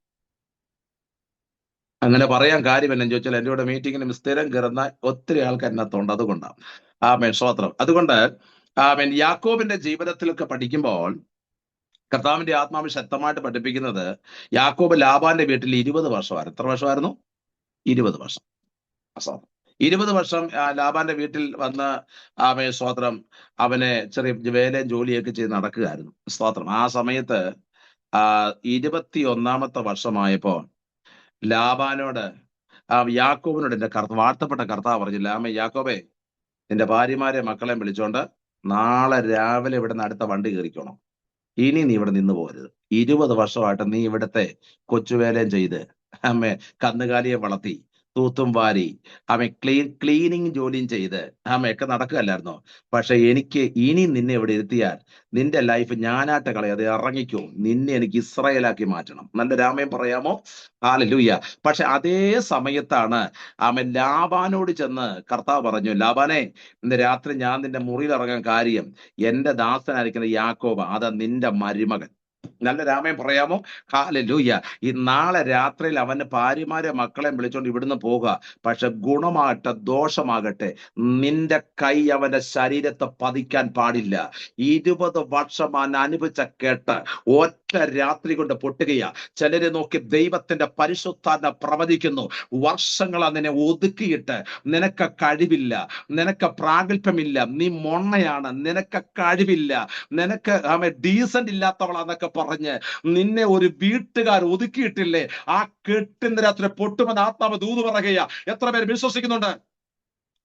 അങ്ങനെ പറയാൻ കാര്യം എന്നു ചോദിച്ചാൽ എൻ്റെ കൂടെ മീറ്റിങ്ങിന് സ്ഥിരം കയറുന്ന ഒത്തിരി ആൾക്കാർ അതിനകത്തുണ്ട്. അതുകൊണ്ടാണ്. ആമേൻ. സ്തോത്രം. അതുകൊണ്ട് ആമേൻ. യാക്കോബിന്റെ ജീവിതത്തിലൊക്കെ പഠിക്കുമ്പോൾ കർത്താവിന്റെ ആത്മാവ് ശക്തമായിട്ട് പഠിപ്പിക്കുന്നത് യാക്കോബ് ലാബാന്റെ വീട്ടിൽ 20 വർഷമായിരുന്നു. എത്ര വർഷമായിരുന്നു? 20 വർഷം. 20 വർഷം ലാബാന്റെ വീട്ടിൽ വന്ന് സ്തോത്രം അവനെ ചെറിയ വേലയും ജോലിയൊക്കെ ചെയ്ത് നടക്കുകയായിരുന്നു. സ്തോത്രം. ആ സമയത്ത് 21-ാമത്തെ വർഷമായപ്പോ ലാബാനോട് യാക്കോബിനോട് എന്റെ വാഴ്ത്തപ്പെട്ട കർത്താവ് പറഞ്ഞില്ല, യാക്കോബേ നിന്റെ ഭാര്യമാരെ മക്കളെ വിളിച്ചോണ്ട് നാളെ രാവിലെ ഇവിടുന്ന് അടുത്ത വണ്ടി കയറിക്കോണം. ഇനി നീ ഇവിടെ നിന്ന് പോകരുത്. 20 വർഷമായിട്ട് നീ ഇവിടുത്തെ കൊച്ചുവേലയും ചെയ്ത് കന്നുകാലിയെ വളർത്തി തൂത്തും വാരി ക്ലീനിങ് ജോലിയും ചെയ്ത് ഒക്കെ നടക്കുകയല്ലായിരുന്നോ? പക്ഷെ എനിക്ക് ഇനി നിന്നെ ഇവിടെ ഇരുത്തിയാൽ നിന്റെ ലൈഫ് ഞാനായിട്ട് കളയാതെ ഇറങ്ങിക്കോ. നിന്നെ എനിക്ക് ഇസ്രായേലാക്കി മാറ്റണം. നല്ല രാമയം പറയാമോ? ഹല്ലേലൂയ. പക്ഷെ അതേ സമയത്താണ് ലാബാനോട് ചെന്ന് കർത്താവ് പറഞ്ഞു, ലാബാനെ ഇന്ന് രാത്രി ഞാൻ നിന്റെ മുറിയിൽ ഇറങ്ങാൻ കാര്യം എന്റെ ദാസനായിരിക്കുന്ന യാക്കോബ, അതാ നിന്റെ മരുമകൻ. നല്ല രാമയം പറയാമോ? ഹല്ലേലൂയ. ഈ നാളെ രാത്രിയിൽ അവന്റെ ഭാര്യമാരെ മക്കളെ വിളിച്ചോണ്ട് ഇവിടുന്ന് പോകുക. പക്ഷെ ഗുണമാകട്ടെ ദോഷമാകട്ടെ നിന്റെ കൈ അവന്റെ ശരീരത്തെ പതിക്കാൻ പാടില്ല. 20 വർഷം അവൻ അനുഭവിച്ച കേട്ട് ഒറ്റ ഒറ്റ രാത്രി കൊണ്ട് പൊട്ടുകയാ. ചിലരെ നോക്കി ദൈവത്തിന്റെ പരിശുദ്ധാത്മ പ്രവചിക്കുന്നു, വർഷങ്ങളാ നിന്നെ ഒതുക്കിയിട്ട് നിനക്ക് കഴിവില്ല, നിനക്ക് പ്രാഗൽഭ്യമില്ല, നീ മൊണ്ണയാണ്, നിനക്ക് കഴിവില്ല, നിനക്ക് ഡീസന്റ് ഇല്ലാത്തവളാന്നൊക്കെ പറഞ്ഞ് നിന്നെ ഒരു വീട്ടുകാർ ഒതുക്കിയിട്ടില്ലേ, ആ കെട്ടിന്റെ രാത്രി പൊട്ടുമെന്ന് ആത്മാവ് ദൂത് പറയുകയാ. എത്ര പേര് വിശ്വസിക്കുന്നുണ്ട്?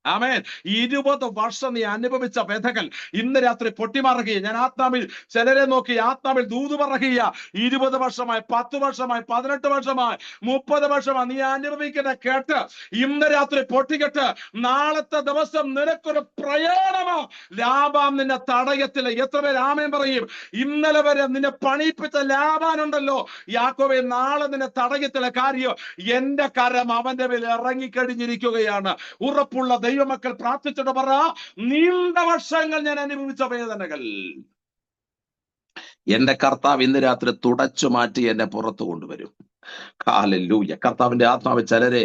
ആമേൻ. 20 വർഷം നീ അനുഭവിച്ച വ്യഥകൾ ഇന്ന് രാത്രി പൊട്ടിമാറുകയും, ഞാൻ ആത്മാവിൽ ചിലരെ നോക്കി ആത്മാവിൽ ദൂത് പറയുക, 20 വർഷമായി, 10 വർഷമായി, 18 വർഷമായി, 30 വർഷമായി നീ അനുഭവിക്കുന്ന കേട്ട് ഇന്ന് രാത്രി പൊട്ടിക്കെട്ട്. നാളത്തെ ദിവസം നിനക്കൊരു പ്രയാണമോ, ലാഭം നിന്നെ തടയത്തില്ല. എത്ര പേര് ആമേൻ പറയും? ഇന്നലെ വരെ നിന്നെ പണിയിപ്പിച്ച ലാഭാനുണ്ടല്ലോ, യാക്കോബേ, നാളെ നിന്നെ തടയത്തില്ല. കാര്യം എന്റെ കരം അവന്റെ മേൽ ഇറങ്ങിക്കഴിഞ്ഞിരിക്കുകയാണ്. ഉറപ്പുള്ള ദൈവമക്കൾ പ്രാർത്ഥിച്ചിട്ട് പറ, നീണ്ട വർഷങ്ങൾ ഞാൻ അനുഭവിച്ച വേദനകൾ എന്റെ കർത്താവ് ഇന്ന് രാത്രി തുടച്ചു മാറ്റി എന്നെ പുറത്തു കൊണ്ടുവരും. ഹല്ലേലൂയ. കർത്താവിന്റെ ആത്മാവ് ചിലരെ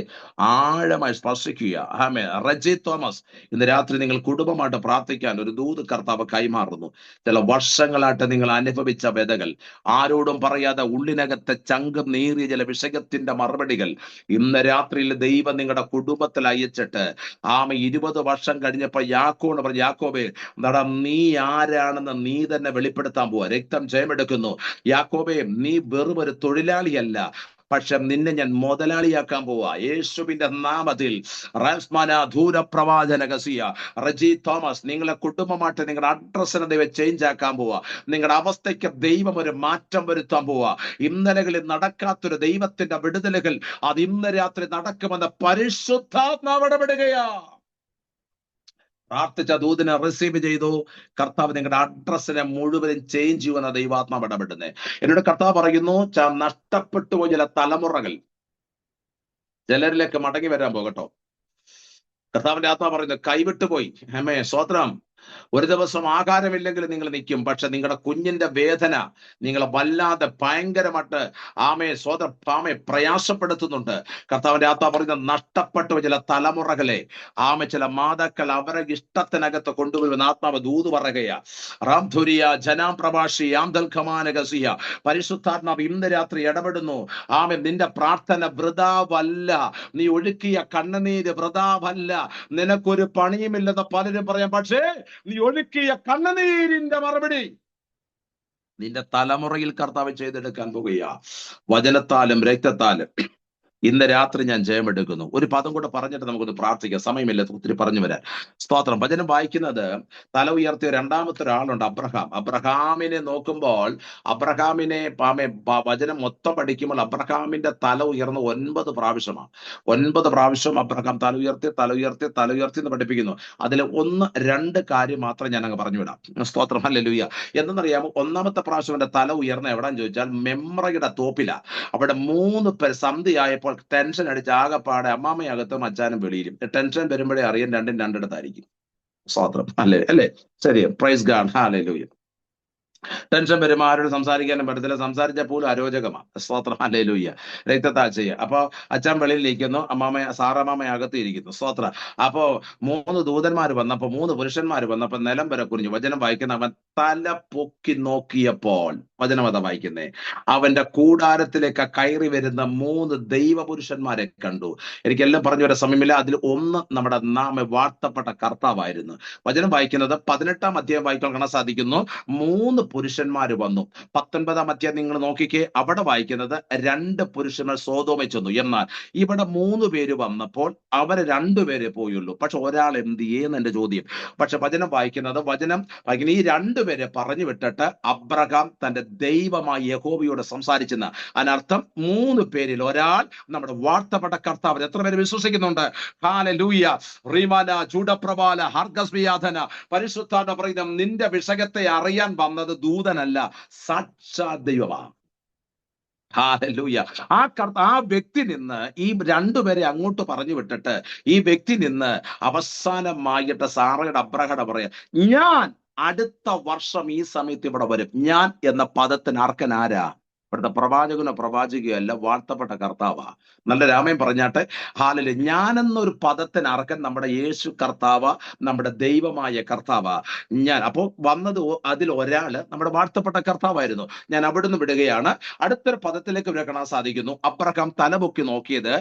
ആഴമായി സ്പർശിക്കുക. ആമേൻ. റജി തോമസ്, ഇന്ന് രാത്രി നിങ്ങൾ കുടുംബമായിട്ട് പ്രാർത്ഥിക്കാൻ ഒരു ദൂത് കർത്താവ് കൈമാറുന്നു. ചില വർഷങ്ങളായിട്ട് നിങ്ങൾ അനുഭവിച്ച വ്യതകൾ, ആരോടും പറയാതെ ഉള്ളിനകത്തെ ചങ്കം നീറിയ ചില വിഷയത്തിന്റെ മറുപടികൾ ഇന്ന് രാത്രിയിൽ ദൈവം നിങ്ങളുടെ കുടുംബത്തിൽ അയച്ചിട്ട് 20 വർഷം കഴിഞ്ഞപ്പോൾ യാക്കോബ് പറഞ്ഞു, യാക്കോബേ, എന്താ നീ ആരാണെന്ന് നീ തന്നെ വെളിപ്പെടുത്താൻ പോവാ. രക്തം ജയമെടുക്കുന്നു. യാക്കോബേ, നീ വെറും ഒരു തൊഴിലാളിയല്ല, പക്ഷെ നിന്നെ ഞാൻ മുതലാളിയാക്കാൻ പോവാ. യേശുവിന്റെ നാമത്തിൽ റജി തോമസ്, നിങ്ങളെ കുടുംബമായിട്ട് നിങ്ങളുടെ അഡ്രസ്സിനെ ദൈവം ചേഞ്ച് ആക്കാൻ പോവാ. നിങ്ങളുടെ അവസ്ഥയ്ക്ക് ദൈവം ഒരു മാറ്റം വരുത്താൻ പോവാ. ഇന്നലകളിൽ നടക്കാത്തൊരു ദൈവത്തിന്റെ വിടുതലുകൾ അത് ഇന്ന് രാത്രി നടക്കുമെന്ന് പരിശുദ്ധാത്മാവ് ഇടപെടുകയാ. പ്രാർത്ഥിച്ച ദൂതിനെ റിസീവ് ചെയ്തു. കർത്താവ് നിങ്ങളുടെ അഡ്രസ്സിനെ മുഴുവനും ചേഞ്ച് ചെയ്യുമെന്ന ദൈവാത്മാവ് ഇടപെടുന്നത്. എന്നോട് കർത്താവ് പറയുന്നു, നഷ്ടപ്പെട്ടു പോയ ചില തലമുറകൾ ചിലരിലേക്ക് മടങ്ങി വരാൻ പോകട്ടോ. കർത്താവിന്റെ ആത്മാവ് പറയുന്നത്, കൈവിട്ടുപോയി. ഹമേ സ്വത്രം. ഒരു ദിവസം ആഹാരമില്ലെങ്കിൽ നിങ്ങൾ നിൽക്കും, പക്ഷെ നിങ്ങളുടെ കുഞ്ഞിന്റെ വേദന നിങ്ങളെ വല്ലാതെ ഭയങ്കരമായിട്ട് പ്രയാസപ്പെടുത്തുന്നുണ്ട്. കർത്താവിന്റെ ആത്മാവ് പറയുന്നത്, നഷ്ടപ്പെട്ടു ചില തലമുറകളെ ചില മാതാക്കൾ അവരെ ഇഷ്ടത്തിനകത്ത് കൊണ്ടുവരുമെന്ന് ആത്മാവ് ദൂത് പറയുകയാ. റാംധുരിയ ജനാം പ്രഭാഷി യാംദൽഖമാനഗസിയ. പരിശുദ്ധാത്മാവ് ഇന്ന് രാത്രി ഇടപെടുന്നു. നിന്റെ പ്രാർത്ഥന വൃഥാവല്ല, നീ ഒഴുക്കിയ കണ്ണുനീര് വൃഥാവല്ല. നിനക്കൊരു പണിയുമില്ലെന്ന് പലരും പറയാം, പക്ഷേ നീ ഒഴുക്കിയ കണ്ണുനീരിന്റെ മറുപടി നിന്റെ തലമുറയിൽ കർത്താവ് ചെയ്തെടുക്കാൻ പോകുക. വചനത്താലും രക്തത്താലും ഇന്ന് രാത്രി ഞാൻ ജയമെടുക്കുന്നു. ഒരു പദം കൂടെ പറഞ്ഞിട്ട് നമുക്കൊന്ന് പ്രാർത്ഥിക്കാം, സമയമില്ല ഒത്തിരി പറഞ്ഞു വരാൻ. സ്തോത്രം. വചനം വായിക്കുന്നത്, തല ഉയർത്തിയ രണ്ടാമത്തെ ഒരാളുണ്ട്, അബ്രഹാം. അബ്രഹാമിനെ നോക്കുമ്പോൾ അബ്രഹാമിനെ വചനം മൊത്തം പഠിക്കുമ്പോൾ അബ്രഹാമിന്റെ തല ഉയർന്ന് 9 പ്രാവശ്യമാണ്. 9 പ്രാവശ്യം അബ്രഹാം തല ഉയർത്തി തല ഉയർത്തി തല ഉയർത്തി എന്ന് പഠിപ്പിക്കുന്നു. അതിൽ 1-2 കാര്യം മാത്രം ഞാൻ അങ്ങ് പറഞ്ഞു വിടാം. സ്തോത്രം. ഹല്ലേലൂയ. എന്തെന്നറിയാമോ? ഒന്നാമത്തെ പ്രാവശ്യം എന്റെ തല ഉയർന്ന എവിടാന്ന് ചോദിച്ചാൽ മെമ്രയുടെ തോപ്പില. അവിടെ 3 പേർ സന്ധിയായപ്പോൾ ടെൻഷൻ അടിച്ച് ആകെപ്പാടെ അമ്മാമ്മയകത്തും അച്ഛനും വെളിയിലും. ടെൻഷൻ വരുമ്പോഴേ അറിയാൻ രണ്ടും രണ്ടിടത്തായിരിക്കും. സ്തോത്രം. അല്ലേ? ശരി. Praise God. ഹല്ലേലൂയ. ടെൻഷൻ വരുമ്പോൾ ആരോട് സംസാരിക്കാനും പറ്റത്തില്ല, സംസാരിച്ചാൽ പോലും അരോചകമാണ്. സ്തോത്രം. ഹല്ലേലൂയ. രക്തത്താഴ്ചയ. അപ്പൊ അച്ഛൻ വെളിയിലിരിക്കുന്നു, സാറമ്മാമ അകത്തിരിക്കുന്നു. സ്തോത്രം. അപ്പോ 3 ദൂതന്മാർ വന്നപ്പോ, 3 പുരുഷന്മാർ വന്നപ്പോ നിലം വരെ കുനിഞ്ഞു. വചനം വായിക്കുന്ന, അവൻ തല പൊക്കി നോക്കിയപ്പോൾ, വചനമത വായിക്കുന്നേ, അവന്റെ കൂടാരത്തിലേക്ക് കയറി വരുന്ന 3 ദൈവപുരുഷന്മാരെ കണ്ടു. എനിക്കെല്ലാം പറഞ്ഞു വരാൻ സമയമില്ല. അതിൽ ഒന്ന് നമ്മുടെ വാഴ്ത്തപ്പെട്ട കർത്താവായിരുന്നു. വചനം വായിക്കുന്നത് 18-ാം അധ്യായം വായിക്കാൻ കാണാൻ സാധിക്കുന്നു. 3 പുരുഷന്മാർ വന്നു. 19-ാം അധ്യായം നിങ്ങൾ നോക്കിക്കേ, അവിടെ വായിക്കുന്നത് 2 പുരുഷന്മാർ സോദോമിൽ ചെന്നു. എന്നാൽ ഇവിടെ 3 പേര് വന്നപ്പോൾ അവര് 2 പേരെ പോയുള്ളൂ. പക്ഷെ ഒരാൾ എന്ത് ചെയ്യുന്ന എന്റെ ചോദ്യം. പക്ഷെ വചനം വായിക്കുന്നത്, ഈ 2 പേരെ പറഞ്ഞു വിട്ടിട്ട് അബ്രഹാം തന്റെ ദൈവമായ യഹോവയോട് സംസാരിച്ചെന്ന്. അതിനർത്ഥം 3 പേരിൽ ഒരാൾ നമ്മുടെ വാഴ്ത്തപ്പെട്ട കർത്താവ്. എത്ര പേര് വിശ്വസിക്കുന്നുണ്ട്? ഹല്ലേലൂയ. റീമാന ചൂടപ്രഭാല ഹർഗസ്വിയാധന. പരിശുദ്ധാത്മാവ് പറയുന്നത്, നിന്റെ വിഷയത്തെ അറിയാൻ വന്നത് ദൂതനല്ല, സാക്ഷാൽ ദൈവമാണ്. ഹല്ലേലൂയ. ആ വ്യക്തി നിന്ന് ഈ 2 പേരെ അങ്ങോട്ട് പറഞ്ഞു വിട്ടിട്ട് ഈ വ്യക്തി നിന്ന് അവസാനമായിട്ട് സാറയുടെ അബ്രഹാം പറയാ, ഞാൻ അടുത്ത വർഷം ഈ സമയത്ത് ഇവിടെ വരും. ഞാൻ എന്ന പദത്തിന് അർക്കൻ ആരാ? ഇവിടുത്തെ പ്രവാചകനോ പ്രവാചകയോ അല്ല, വാഴ്ത്തപ്പെട്ട കർത്താവാ. നല്ല രാമൻ പറഞ്ഞാട്ടെ. ഹാലല് ഞാനെന്നൊരു പദത്തിന് അർഹൻ നമ്മുടെ യേശു കർത്താവ, നമ്മുടെ ദൈവമായ കർത്താവ. ഞാൻ അപ്പോൾ വന്നത് അതിൽ ഒരാള് നമ്മുടെ വാഴ്ത്തപ്പെട്ട കർത്താവായിരുന്നു. ഞാൻ അവിടുന്ന് വിടുകയാണ്. അടുത്തൊരു പദത്തിലേക്ക് ഇവിടെ കാണാൻ സാധിക്കുന്നു. അബ്രഹാം തലപൊക്കി നോക്കിയത്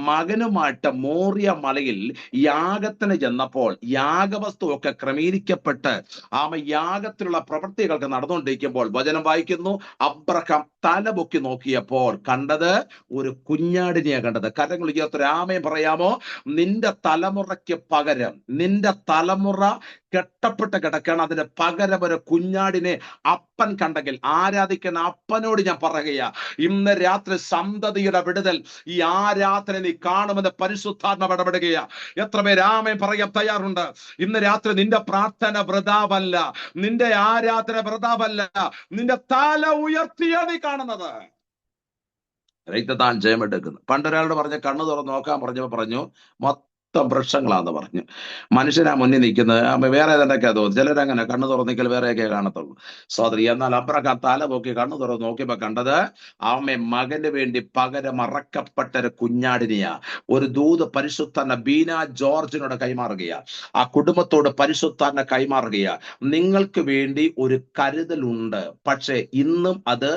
മകനുമായിട്ട് മോറിയ മലയിൽ യാഗത്തിന് ചെന്നപ്പോൾ യാഗവസ്തു ഒക്കെ ക്രമീകരിക്കപ്പെട്ട് യാഗത്തിലുള്ള പ്രവൃത്തികൾക്ക് നടന്നുകൊണ്ടിരിക്കുമ്പോൾ വചനം വായിക്കുന്നു, അബ്രഹാം തലപൊക്കി നോക്കിയപ്പോൾ കണ്ടത് ഒരു കുഞ്ഞാടിനെയാ കണ്ടത്. കരങ്ങൾ ഉയർത്തി ആമേൻ പറയാമോ? നിന്റെ തലമുറയ്ക്ക് പകരം, നിന്റെ തലമുറ കെട്ടപ്പെട്ട് കിടക്കണം, അതിന് പകരം ഒരു കുഞ്ഞാടിനെ അപ്പൻ കണ്ടെങ്കിൽ ആരാധിക്കുന്ന അപ്പനോട് ഞാൻ പറയുകയാ, ഇന്ന് രാത്രി സന്തതിയുടെ വിടുതൽ ഈ ആരാധന നീ കാണുമെന്ന് പരിശുദ്ധാത്മാവ് ഇടപെടുകയാ. എത്ര പേര് ആമേൻ പറയാൻ തയ്യാറുണ്ട്? ഇന്ന് രാത്രി നിന്റെ പ്രാർത്ഥന വൃഥാവല്ല, നിന്റെ ആരാധന വൃഥാവല്ല, നിന്റെ തല ഉയർത്തിയാ നീ കാണുന്നത്. രക്തത്താൻ ജയമെടുക്കുന്നു. പണ്ടൊരാളോട് പറഞ്ഞ കണ്ണു തുറന്ന് നോക്കാൻ പറഞ്ഞപ്പോ പറഞ്ഞു മൊത്തം വൃക്ഷങ്ങളാന്ന് പറഞ്ഞു. മനുഷ്യനാ മുന്നിൽ നിൽക്കുന്നത്, വേറെ ഏതാണ്ടൊക്കെയാ തോന്നുന്നു. ചിലരങ്ങനെ കണ്ണു തുറന്ന് നിൽക്കൽ വേറെയൊക്കെ കാണത്തുള്ളൂ സോദരി. എന്നാൽ അബ്രഹാം തല പൊക്കി കണ്ണു തുറന്ന് നോക്കിയപ്പോ കണ്ടത് മകന് വേണ്ടി പകരം അറക്കപ്പെട്ട കുഞ്ഞാടിനെയാ. ഒരു ദൂത് പരിശുദ്ധ ബീന ജോർജിനോട് കൈമാറുകയാ, ആ കുടുംബത്തോട് പരിശുദ്ധ കൈമാറുകയാ. നിങ്ങൾക്ക് വേണ്ടി ഒരു കരുതലുണ്ട്, പക്ഷെ ഇന്നും അത്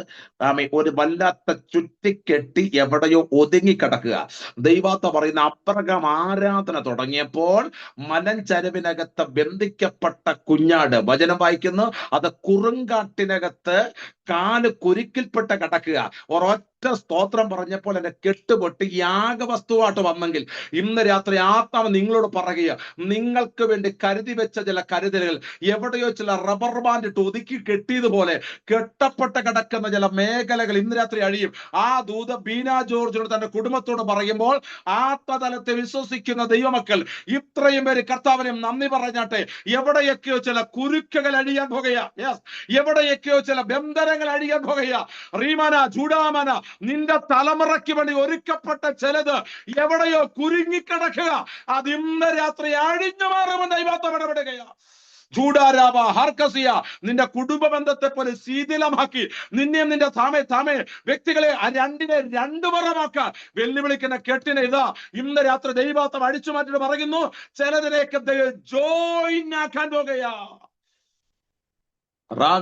ഒരു വല്ലാത്ത ചുറ്റിക്കെട്ടി എവിടെയോ ഒതുങ്ങിക്കിടക്കുക. ദൈവാത്ത പറയുന്ന അബ്രഹാം ആരാധന തുടങ്ങിയപ്പോൾ മലഞ്ചരവിനകത്ത് ബന്ധിക്കപ്പെട്ട കുഞ്ഞാട്, വചനം വായിക്കുന്നു, അത് കുറുങ്കാട്ടിനകത്ത് കാല് കുരുക്കിൽപ്പെട്ട് കിടക്കുക. ഒരൊറ്റ സ്തോത്രം പറഞ്ഞപ്പോൾ എന്നെ കെട്ടുപൊട്ടി യാഗവസ്തുവായിട്ട് വന്നെങ്കിൽ ഇന്ന് രാത്രി ആത്മാവ് നിങ്ങളോട് പറയുക, നിങ്ങൾക്ക് വേണ്ടി കരുതി വെച്ച ചില കരുതലുകൾ എവിടെയോ ചില റബ്ബർ ബാൻഡ് ഇട്ട് ഒതുക്കി കെട്ടിയതുപോലെ കെട്ടപ്പെട്ട് കിടക്കുന്ന ചില മേഖലകൾ ഇന്ന് രാത്രി അഴിയും. ആ ദൂത ബീന ജോർജിനോട് തന്റെ കുടുംബത്തോട് പറയുമ്പോൾ ആത്മതലത്തെ വിശ്വസിക്കുന്ന ദൈവമക്കൾ ഇത്രയും പേര് കർത്താവിനെ നന്ദി പറഞ്ഞാട്ടെ. എവിടെയൊക്കെയോ ചില കുരുക്കുകൾ അഴിയാൻ പോകുകയാ. എവിടെയൊക്കെയോ ചില ബന്ധനങ്ങൾ അഴിയാൻ പോകുകയാ. റീമന ചൂടാമന, നിന്റെ തലമുറയ്ക്ക് വേണ്ടി ഒരുക്കപ്പെട്ട ചിലത് എവിടെയോ കുരുങ്ങിക്കിടക്കുക. അത് ഇന്ന് രാത്രി അഴിഞ്ഞു മാറുമെന്ന് ദൈവത്വം ഇടപെടുകയാ. ചൂടാരാവ ഹർക്കസിയ, നിന്റെ കുടുംബ ബന്ധത്തെ പോലെ ശീതലമാക്കി നിന്നെയും നിന്റെ താമേ വ്യക്തികളെ രണ്ടിനെ രണ്ടു പറമാക്കാൻ വെല്ലുവിളിക്കുന്ന കെട്ടിനെ ഇതാ ഇന്ന് രാത്രി ദൈവത്വം അടിച്ചു മാറ്റിട്ട് പറയുന്നു, ചിലതിലേക്ക് ജോയിൻ ആക്കാൻ പോകുകയാ. അതാ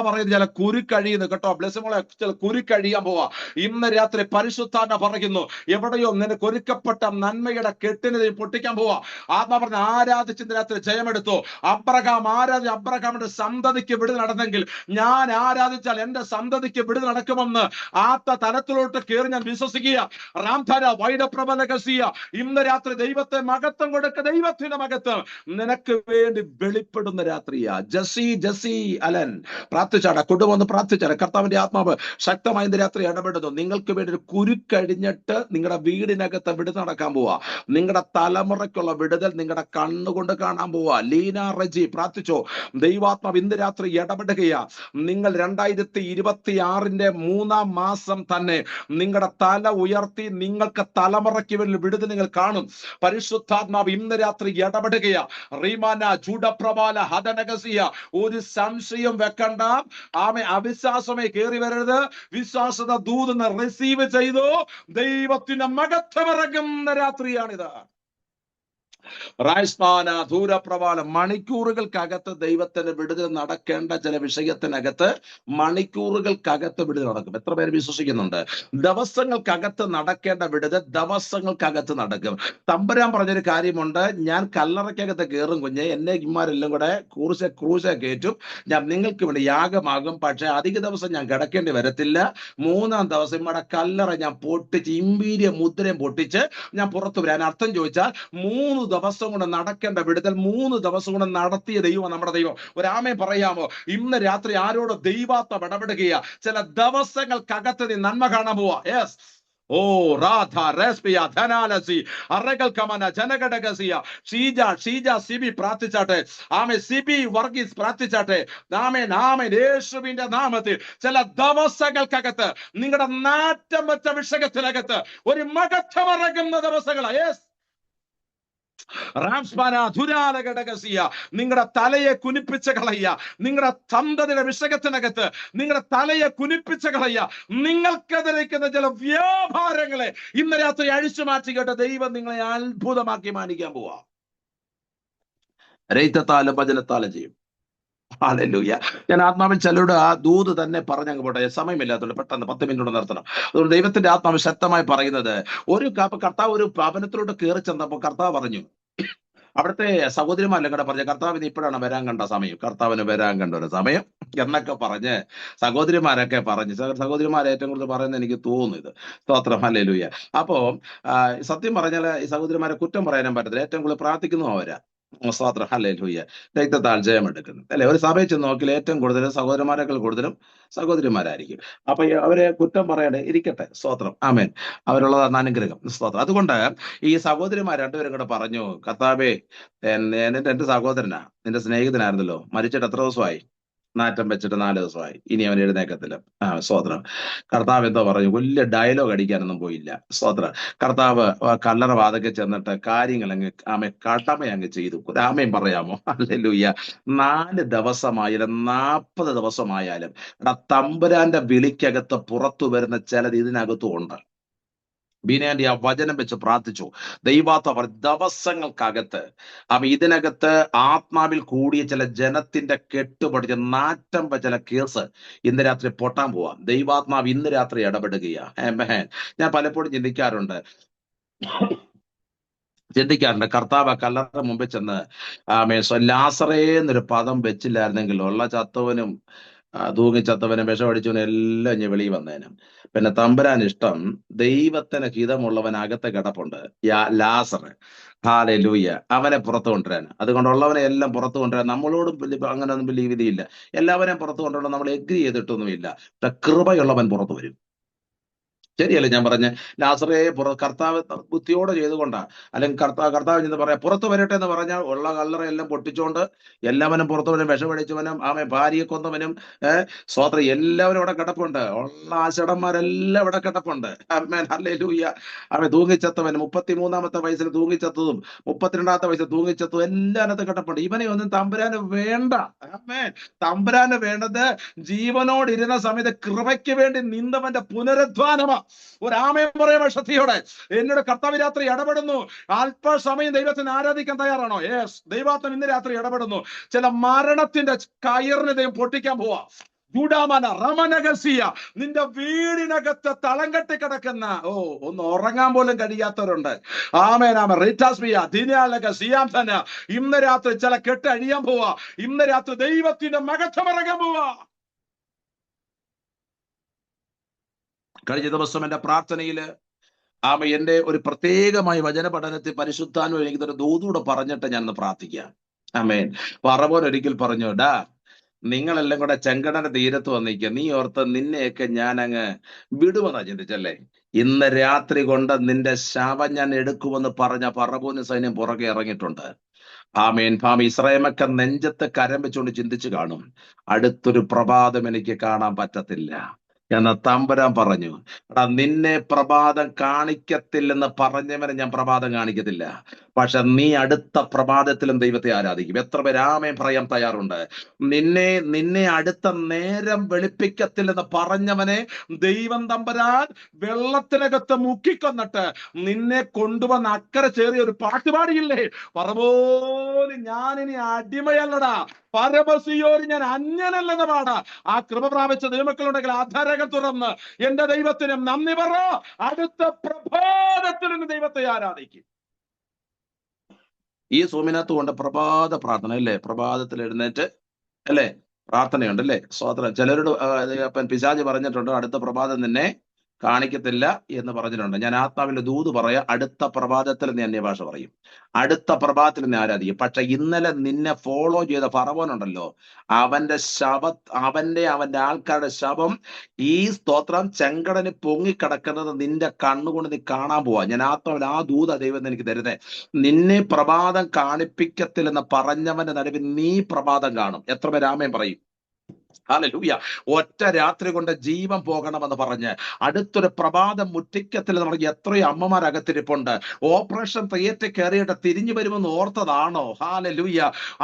പറയുന്നത് ചില കുരുക്കഴിയുന്നു കേട്ടോ. ബ്ലെസ്സമോളെ ചില കുരുക്കഴിയാൻ പോവാ. ഇന്ന് രാത്രി പരിശുദ്ധാത്മാവ് പറയുന്നു, എവിടെയോ നിനക്ക് ഒരുക്കപ്പെട്ട നന്മയുടെ കെട്ടിനെ പൊട്ടിക്കാൻ പോവാ. ആത്മാ പറഞ്ഞ ആരാധിച്ചിന്ന് രാത്രി ജയമെടുത്തു. അബ്രഹാമിന്റെ സന്തതിക്ക് വിടുതൽ നടന്നെങ്കിൽ ഞാൻ ആരാധിച്ചാൽ എന്റെ സന്തതിക്ക് വിടുതൽ നടക്കുമെന്ന് തലത്തിലോട്ട് കയറി ഞാൻ വിശ്വസിക്കുക. റാംധര വൈഡപ്രബലകസിയ, ഇന്ന് രാത്രി ദൈവത്തെ മഹത്വം കൊടുക്ക, ദൈവത്തിന്റെ മഹത്വം നിനക്ക് വേണ്ടി വെളിപ്പെടുന്ന രാത്രിയാ. ജസി അലൻ പ്രാർത്ഥിച്ചാട, കുടുംബം ഒന്ന് പ്രാർത്ഥിച്ചാട. കർത്താവിന്റെ ആത്മാവ് ശക്തമായി ഇന്ന് രാത്രി ഇടപെടുന്നു. നിങ്ങൾക്ക് വേണ്ടി ഒരു കുരുക്കഴിഞ്ഞിട്ട് നിങ്ങളുടെ വീടിനകത്ത് വിടുതൽ നടക്കാൻ പോവാ. നിങ്ങളുടെ തലമുറയ്ക്കുള്ള വിടുതൽ നിങ്ങളുടെ കണ്ണുകൊണ്ട് കാണാൻ പോവാ. ലീന റജി പ്രാർത്ഥിച്ചോ. ദൈവാത്മാവ് ഇന്ന് രാത്രി ഇടപെടുകയാ. നിങ്ങൾ 2026 3-ാം മാസം തന്നെ നിങ്ങളുടെ തല ഉയർത്തി നിങ്ങൾക്ക് തലമുറയ്ക്ക് വേണ്ടി വിടുതൽ നിങ്ങൾ കാണും. പരിശുദ്ധാത്മാവ് ഇന്ന് രാത്രി ഇടപെടുകയാ. റീമാന ചൂടപ്രബാല ഹദനഗസിയ, ഒരു സംശയം വെക്കണ്ട. അവിശ്വാസമേ കയറി വരരുത്. വിശ്വാസത ദൂതനെ റിസീവ് ചെയ്തു. ദൈവത്തിന്റെ മഹത്വമിറങ്ങുന്ന രാത്രിയാണിത്. മണിക്കൂറുകൾക്കകത്ത് ദൈവത്തിന്റെ വിടുതൽ നടക്കേണ്ട ചില വിഷയത്തിനകത്ത് മണിക്കൂറുകൾക്കകത്ത് വിടുതൽ നടക്കും. എത്ര പേര് വിശ്വസിക്കുന്നുണ്ട്? ദിവസങ്ങൾക്കകത്ത് നടക്കേണ്ട വിടുതൽ ദിവസങ്ങൾക്കകത്ത് നടക്കും. തമ്പുരാൻ പറഞ്ഞൊരു കാര്യമുണ്ട്, ഞാൻ കല്ലറയ്ക്കകത്ത് കയറും കുഞ്ഞെ, എന്നെ ഇമാരെല്ലാം കൂടെ ക്രൂശ കയറ്റും, ഞാൻ നിങ്ങൾക്ക് വേണ്ടി യാഗമാകും, പക്ഷെ അധിക ദിവസം ഞാൻ കിടക്കേണ്ടി വരത്തില്ല. 3-ാം ദിവസം ഇവിടെ കല്ലറ ഞാൻ പൊട്ടിച്ച് ഇമ്പീരിയ മുദ്രയും പൊട്ടിച്ച് ഞാൻ പുറത്തു വരാൻ. അർത്ഥം ചോദിച്ചാൽ 3 ദിവസം കൊണ്ട് നടക്കേണ്ട വിടുതൽ 3 ദിവസം കൊണ്ട് നടത്തിയ ദൈവം നമ്മുടെ ദൈവം. ഒരാമേ പറയാമോ? ഇന്ന് രാത്രി ആരോട് ദൈവാത്വം ഇടപെടുകയാ. ചില ദിവസങ്ങൾക്കകത്ത് നീ നന്മ കാണാൻ പോവാ. യെസ്. ഓ രാധ റെസ്പിയ ധനാലസി അറകൾ കമന ജനഘടകസിയ ഷീജ സിബി പ്രാർത്ഥിച്ചാട്ടെ. സിബി വർഗീസ് പ്രാർത്ഥിച്ചാട്ടെ. യേശുവിന്റെ നാമത്തിൽ ചില ദിവസങ്ങൾക്കകത്ത് നിങ്ങളുടെ നാറ്റം വെച്ച വിഷയത്തിനകത്ത് ഒരു മഹത്വമിറങ്ങുന്ന ദിവസങ്ങളാ. യെസ്. റാംസ്പാന ധുരാലഘടകസിയ. നിങ്ങളുടെ തലയെ കുനിപ്പിച്ച് കളയുക. നിങ്ങളുടെ സന്തതിയുടെ വിഷയത്തിനകത്ത് നിങ്ങളുടെ തലയെ കുനിപ്പിച്ച് കളയുക. നിങ്ങൾക്കെതിരേക്കുന്ന ചില വ്യാപാരങ്ങളെ ഇന്ന് രാത്രി അഴിച്ചു മാറ്റിക്കേണ്ട ദൈവം നിങ്ങളെ അത്ഭുതമാക്കി മാനിക്കാൻ പോവാ. രൈത്തത്താലും ഭജനത്താലും ചെയ്യും. ഹല്ലേലൂയ. ഞാൻ ആത്മാവിൽ ചിലരോട് ആ ദൂത് തന്നെ പറഞ്ഞങ്ങ് പോട്ടെ, സമയമില്ലാത്തതുകൊണ്ട് പെട്ടെന്ന് 10 മിനിറ്റ് നിർത്തണം. അതുകൊണ്ട് ദൈവത്തിന്റെ ആത്മാവ് ശക്തമായി പറയുന്നത്, ഒരു കർത്താവ് ഒരു ഭവനത്തിലോട്ട് കയറി ചെന്നപ്പോൾ കർത്താവ് പറഞ്ഞു, അവിടുത്തെ സഹോദരിമാരെല്ലാം കൂടെ പറഞ്ഞ കർത്താവിന് ഇപ്പോഴാണ് വരാൻ കണ്ട സമയം, കർത്താവിന് വരാൻ കണ്ട ഒരു സമയം എന്നൊക്കെ പറഞ്ഞ് സഹോദരിമാരൊക്കെ പറഞ്ഞ്, സഹോദരിമാരെ ഏറ്റവും കൂടുതൽ പറയുന്നത് എനിക്ക് തോന്നുന്നു ഇത്. സ്തോത്രം, ഹല്ലേലൂയ. അപ്പോ സത്യം പറഞ്ഞാൽ ഈ സഹോദരിമാരെ കുറ്റം പറയാനും പറ്റത്തില്ല. ഏറ്റവും കൂടുതൽ പ്രാർത്ഥിക്കുന്നു അവരാ. സ്തോത്രം, ഹല്ലേലൂയ. രക്തത്താൽ ജയമെടുക്കുന്നു അല്ലെ. ഒരു സഭയിൽ ചെന്ന് നോക്കിയാൽ ഏറ്റവും കൂടുതൽ സഹോദരന്മാരെക്കാൾ കൂടുതലും സഹോദരിമാരായിരിക്കും. അപ്പൊ അവരെ കുറ്റം പറയാതെ ഇരിക്കട്ടെ. സ്തോത്രം, ആമേൻ. അവരുള്ളതാണ് അനുഗ്രഹം. സ്തോത്രം. അതുകൊണ്ട് ഈ സഹോദരിമാർ രണ്ടുപേരും കൂടെ പറഞ്ഞു, കർത്താവേ, എന്റെ സഹോദരനാ, നിന്റെ സ്നേഹിതനായിരുന്നല്ലോ, മരിച്ചിട്ട് എത്ര ദിവസമായി? നാറ്റം വെച്ചിട്ട് 4 ദിവസമായി, ഇനി അവൻ എഴുന്നേക്കത്തില്ല. സ്തോത്രം. കർത്താവ് എന്തോ പറഞ്ഞു, വലിയ ഡയലോഗ് അടിക്കാനൊന്നും പോയില്ല. സ്തോത്രം. കർത്താവ് കല്ലറ വാതൊക്കെ ചെന്നിട്ട് കാര്യങ്ങൾ അങ്ങ് കടമ അങ്ങ് ചെയ്തു. രാമയും പറയാമോ? ഹല്ലേലൂയ. 4 ദിവസമായാലും 40 ദിവസമായാലും തമ്പുരാന്റെ വിളിക്കകത്ത് പുറത്തു വരുന്ന ചിലത് ഇതിനകത്തും ഉണ്ട്. ബീനാന്റെ ആ വചനം വെച്ച് പ്രാർത്ഥിച്ചു. ദൈവാത്മാവ് ദിവസങ്ങൾക്കകത്ത് ഇതിനകത്ത് ആത്മാവിൽ കൂടിയ ചില ജനത്തിന്റെ കെട്ടുപടിച്ച നാറ്റം ചില കേസ് ഇന്ന് രാത്രി പൊട്ടാൻ പോവാം. ദൈവാത്മാവ് ഇന്ന് രാത്രി ഇടപെടുകയാ. ഞാൻ പലപ്പോഴും ചിന്തിക്കാറുണ്ട്, കർത്താവ് കല്ലറ മുമ്പിൽ ചെന്ന് ലാസറേ എന്നൊരു പദം വെച്ചില്ലായിരുന്നെങ്കിൽ ഉള്ള ചത്തവനും തൂങ്ങിച്ചത്തവനും വിഷമടിച്ചവനും എല്ലാം ഇനി വെളിയിൽ വന്നേനും. പിന്നെ തമ്പുരാൻ ഇഷ്ടം, ദൈവത്തിന് ഹിതമുള്ളവൻ അകത്ത് കിടപ്പുണ്ട്, ലാസർ. ഹല്ലേലൂയ. അവനെ പുറത്തു കൊണ്ടുവരാൻ. അതുകൊണ്ടുള്ളവനെ എല്ലാം പുറത്തു കൊണ്ടുവരാൻ നമ്മളോടും അങ്ങനെ ഒന്നും വലിയ വിധിയില്ല. എല്ലാവരെയും പുറത്തു കൊണ്ടുവരാൻ നമ്മൾ എഗ്രി ചെയ്തിട്ടൊന്നുമില്ല. കൃപയുള്ളവൻ പുറത്തു വരും. ശരിയല്ലേ ഞാൻ പറഞ്ഞ? ലാസറേ കർത്താവ് ബുദ്ധിയോടെ ചെയ്തുകൊണ്ടാ, അല്ലെങ്കിൽ കർത്താവ് എന്ന് പറയാം പുറത്തു വരട്ടെ എന്ന് പറഞ്ഞാൽ ഉള്ള കല്ലറയെല്ലാം പൊട്ടിച്ചോണ്ട് എല്ലാവനും പുറത്തു വരും. വിഷമടിച്ചവനും ഭാര്യയെ കൊന്നവനും സ്വോത്രം എല്ലാവരും ഇവിടെ കിടപ്പുണ്ട്. ഉള്ള ആശടന്മാരെല്ലാം ഇവിടെ കിടപ്പുണ്ട്. ഹല്ലേലൂയ. തൂങ്ങിച്ചത്തവനും 33-ാമത്തെ വയസ്സിൽ തൂങ്ങിച്ചത്തതും 32-ാമത്തെ വയസ്സിൽ തൂങ്ങിച്ചത്തതും എല്ലാത്തിനകത്ത് കിടപ്പുണ്ട്. ഇവനെ ഒന്നും തമ്പുരാന് വേണ്ട. തമ്പുരാന് വേണ്ടത് ജീവനോടിരുന്ന സമയത്ത് കൃപയ്ക്ക് വേണ്ടി നിന്നവന്റെ പുനരുദ്ധാനമാ. ഒരാമയം പറയാ ശക്തിയോടെ, എന്നോട് കർത്താവ് രാത്രി ഇടപെടുന്നു. അല്പസമയം ദൈവത്തിന് ആരാധിക്കാൻ തയ്യാറാണോ? യെസ്, ദൈവാത്മ ഇന്ന് രാത്രി ഇടപെടുന്നു. ചില മരണത്തിന്റെ കയറിന് ദൈവം പൊട്ടിക്കാൻ പോവാ. ജൂഡാമന റമനഗസിയ. നിന്റെ വീടിനകത്ത് തളം കെട്ടി കിടക്കുന്ന ഒന്ന് ഉറങ്ങാൻ പോലും കഴിയാത്തവരുണ്ട്. ആമേനാമ റിറ്റാസ്മിയ ദിനാലക സിയാംസന. ഇന്ന് രാത്രി ചില കെട്ട് അഴിയാൻ പോവാ. ഇന്ന് രാത്രി ദൈവത്തിന്റെ മഹത്വം ഇറങ്ങാൻ പോവാ. കഴിഞ്ഞ ദിവസം എന്റെ പ്രാർത്ഥനയില് എന്റെ ഒരു പ്രത്യേകമായ വചന പഠനത്തിൽ പരിശുദ്ധാത്മാവ് എനിക്ക് ഒരു ദൂതൂടെ പറഞ്ഞിട്ട് ഞാൻ പ്രാർത്ഥിക്കാം. ആമേൻ. പറവോൻ ഒരിക്കൽ പറഞ്ഞു, ഡാ, നിങ്ങളെല്ലാം കൂടെ ചെങ്കടന്റെ തീരത്ത് വന്നിരിക്കുക, നീ ഓർത്ത് നിന്നെയൊക്കെ ഞാൻ അങ്ങ് വിടുമെന്നാ ചിന്തിച്ചല്ലേ? ഇന്ന് രാത്രി കൊണ്ട് നിന്റെ ശവം ഞാൻ എടുക്കുമെന്ന് പറഞ്ഞ പറവൂന് സൈന്യം പുറകെ ഇറങ്ങിയിട്ടുണ്ട്. ആമേൻ. ഇസ്രായേലൊക്കെ നെഞ്ചത്ത് കരം വെച്ചുകൊണ്ട് ചിന്തിച്ചു കാണും, അടുത്തൊരു പ്രഭാതം എനിക്ക് കാണാൻ പറ്റത്തില്ല എന്ന് തമ്പുരാൻ പറഞ്ഞു. എടാ, നിന്നെ പ്രഭാതം കാണിക്കത്തില്ലെന്ന് പറഞ്ഞവനെ ഞാൻ പ്രഭാതം കാണിക്കത്തില്ല. പക്ഷെ നീ അടുത്ത പ്രഭാതത്തിലും ദൈവത്തെ ആരാധിക്കും. എത്ര പേര് ആമേൻ പറയാൻ തയ്യാറുണ്ട്? നിന്നെ അടുത്ത നേരം വെളുപ്പിക്കത്തില്ലെന്ന് പറഞ്ഞവനെ ദൈവം തമ്പുരാൻ വെള്ളത്തിനകത്ത് മുക്കിക്കൊന്നിട്ട് നിന്നെ കൊണ്ടുവന്ന് അക്കരെ ചേറിയ ഒരു പാട്ടുപാടിയില്ലേ? പറവോന് ഞാനിനി അടിമയല്ലടാ, പരമസിയോന് ഞാൻ അന്യനല്ലെന്ന് പാടാ. ആ കൃപ പ്രാപിച്ച ദൈവമക്കളുണ്ടെങ്കിൽ ആധാരകൾ തുറന്ന് എന്റെ ദൈവത്തിന് നന്ദി പറ. അടുത്ത പ്രഭാതത്തിൽ ദൈവത്തെ ആരാധിക്കും. ഈ സൂമിനകത്ത് കൊണ്ട് പ്രഭാത പ്രാർത്ഥന അല്ലേ? പ്രഭാതത്തിൽ എഴുന്നേറ്റ് അല്ലേ പ്രാർത്ഥനയുണ്ട് അല്ലേ? സ്തോത്രം. ചിലരോട് പിശാച് പറഞ്ഞിട്ടുണ്ട്, അടുത്ത പ്രഭാതം നിന്നെ കാണിക്കത്തില്ല എന്ന് പറഞ്ഞിട്ടുണ്ട്. ഞാൻ ആത്മാവിന്റെ ദൂത് പറയാ, അടുത്ത പ്രഭാതത്തിൽ നീ അന്യഭാഷ പറയും, അടുത്ത പ്രഭാതത്തിൽ നീ ആരാധിക്കും. പക്ഷെ ഇന്നലെ നിന്നെ ഫോളോ ചെയ്ത ഫറവോനുണ്ടല്ലോ, അവന്റെ അവന്റെ ആൾക്കാരുടെ ശവം ഈ സ്തോത്രം ചെങ്കടന് പൊങ്ങിക്കിടക്കുന്നത് നിന്റെ കണ്ണുകൊണ്ട് നീ കാണാൻ പോവാ. ഞാൻ ആത്മാവിൽ ആ ദൂത ദൈവം എനിക്ക് തരുന്നേ. നിന്നെ പ്രഭാതം കാണിപ്പിക്കത്തില്ലെന്ന് പറഞ്ഞവന്റെ നടുവിൽ നീ പ്രഭാതം കാണും. എത്ര പേര് ആമേൻ പറയും? ഹല്ലേലൂയ. ഒറ്റ രാത്രി കൊണ്ട് ജീവൻ പോകണമെന്ന് പറഞ്ഞ് അടുത്തൊരു പ്രഭാതം മുറ്റിക്കത്തിൽ നമ്മൾ എത്രയോ അമ്മമാരകത്തിരിപ്പുണ്ട്. ഓപ്പറേഷൻ തിയേറ്ററിൽ കയറിയിട്ട് തിരിഞ്ഞു വരുമെന്ന് ഓർത്തതാണോ? ഹല്ലേലൂയ.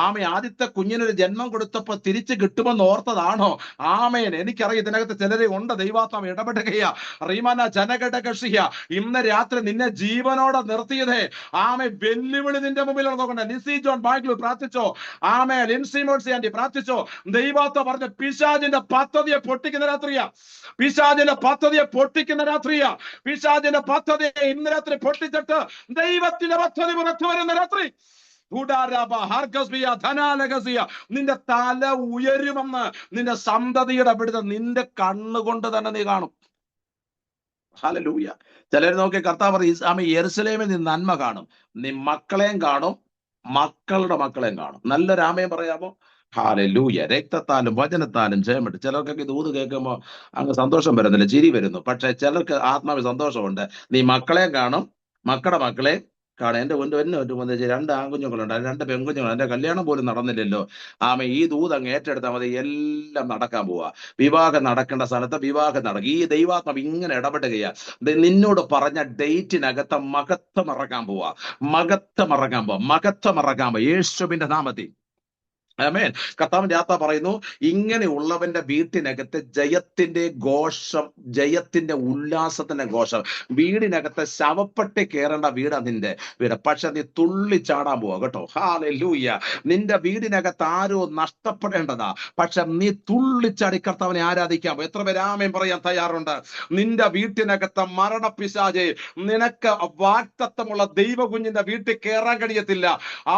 ആമേ, ആദ്യത്തെ കുഞ്ഞിനൊരു ജന്മം കൊടുത്തപ്പോൾ തിരിച്ചു കിട്ടുമെന്ന് ഓർത്തതാണോ? ആമേൻ. എനിക്കറിയാം ഇതിനകത്ത് ചിലരെ ഉണ്ട്. ദൈവാത്മാവ് ഇടപെടുകയാ. റീമാന ജനഘടകഷിയ. ഇന്ന് രാത്രി നിന്നെ ജീവനോടെ നിർത്തിയതേ ആമേ, വെല്ലുവിളി നിന്റെ മുമ്പിൽ നോക്കണ്ട. ലിസി ജോൺ ബാംഗ്ലൂർ പ്രാർത്ഥിച്ചോ? ആമേ, ലിൻസി മോൾസി ആന്റി പ്രാർത്ഥിച്ചോ? ദൈവാത്മാവ് പറഞ്ഞ പിശാചിന്റെ പദ്ധതിയെ പൊട്ടിക്കുന്ന രാത്രിയാ. പിശാചിന്റെ പദ്ധതിയെ പൊട്ടിക്കുന്ന രാത്രിയാ. പിശാചിന്റെ പദ്ധതിയെ ഇന്ന് രാത്രി പൊട്ടിച്ചിട്ട് ദൈവത്തിന്റെ പദ്ധതി പുറത്തു വരുന്ന രാത്രി. നിന്റെ തല ഉയരുമെന്ന് നിന്റെ സന്തതിയുടെ വിടുതൽ നിന്റെ കണ്ണുകൊണ്ട് തന്നെ നീ കാണും. ഹല്ലേലൂയ. ചിലർ നോക്കി കർത്താവ് പറയും, ആമേ, യെരുശലേമിൽ നീ നന്മ കാണും, നീ മക്കളെയും കാണും, മക്കളുടെ മക്കളെയും കാണും. നല്ലൊരു ആമേൻ പറയാമോ? ഹല്ലേലൂയ. രക്തത്താലും വചനത്താലും ജയമിട്ട്. ചിലർക്കൊക്കെ ഇത് ഊത് കേൾക്കുമ്പോൾ അങ്ങ് സന്തോഷം വരുന്നില്ല, ചിരി വരുന്നു. പക്ഷെ ചിലർക്ക് ആത്മാവിൽ സന്തോഷമുണ്ട്. നീ മക്കളെയും കാണും, മക്കളുടെ മക്കളെയും കാണും. എന്റെ രണ്ട് ആൺകുഞ്ഞുങ്ങളുണ്ട്, 2 പെൺകുഞ്ഞുങ്ങളുണ്ട്. എന്റെ കല്യാണം പോലും നടന്നില്ലല്ലോ. ആമേ, ഈ ദൂത് അങ്ങ് ഏറ്റെടുത്താൽ മതി, എല്ലാം നടക്കാൻ പോവാ. വിവാഹം നടക്കേണ്ട സ്ഥലത്ത് വിവാഹം നടക്കും. ഈ ദൈവാത്മാവ് ഇങ്ങനെ ഇടപെടുകയാ. നിന്നോട് പറഞ്ഞ ഡേറ്റിനകത്ത് മഹത്വം ഇറങ്ങാൻ പോവാ. മഹത്വം ഇറങ്ങാൻ പോവാ. മഹത്വം ഇറങ്ങാൻ പോവാ യേശുവിന്റെ നാമത്തിൽ. ആമേൻ. കർത്താവിന്റെ ആത്മാ പറയുന്നു, ഇങ്ങനെയുള്ളവന്റെ വീട്ടിനകത്ത് ജയത്തിന്റെ ഘോഷം, ജയത്തിന്റെ ഉല്ലാസത്തിന്റെ ഘോഷം. വീടിനകത്ത് ശവപ്പെട്ടി കയറേണ്ട വീടാ നിന്റെ വീട്. പക്ഷെ നീ തുള്ളിച്ചാടാൻ പോവാ കേട്ടോ. ഹല്ലേലൂയ. നിന്റെ വീടിനകത്ത് ആരോ നഷ്ടപ്പെടേണ്ടതാ, പക്ഷെ നീ തുള്ളിച്ചാടി കർത്താവിനെ ആരാധിക്കാൻ പോകും. എത്ര പേര് ആമേൻ പറയാൻ തയ്യാറുണ്ട്? നിന്റെ വീട്ടിനകത്ത് മരണപിശാചേ, നിനക്ക് വാക്തത്വമുള്ള ദൈവകുഞ്ഞിന്റെ വീട്ടിൽ കയറാൻ കഴിയത്തില്ല.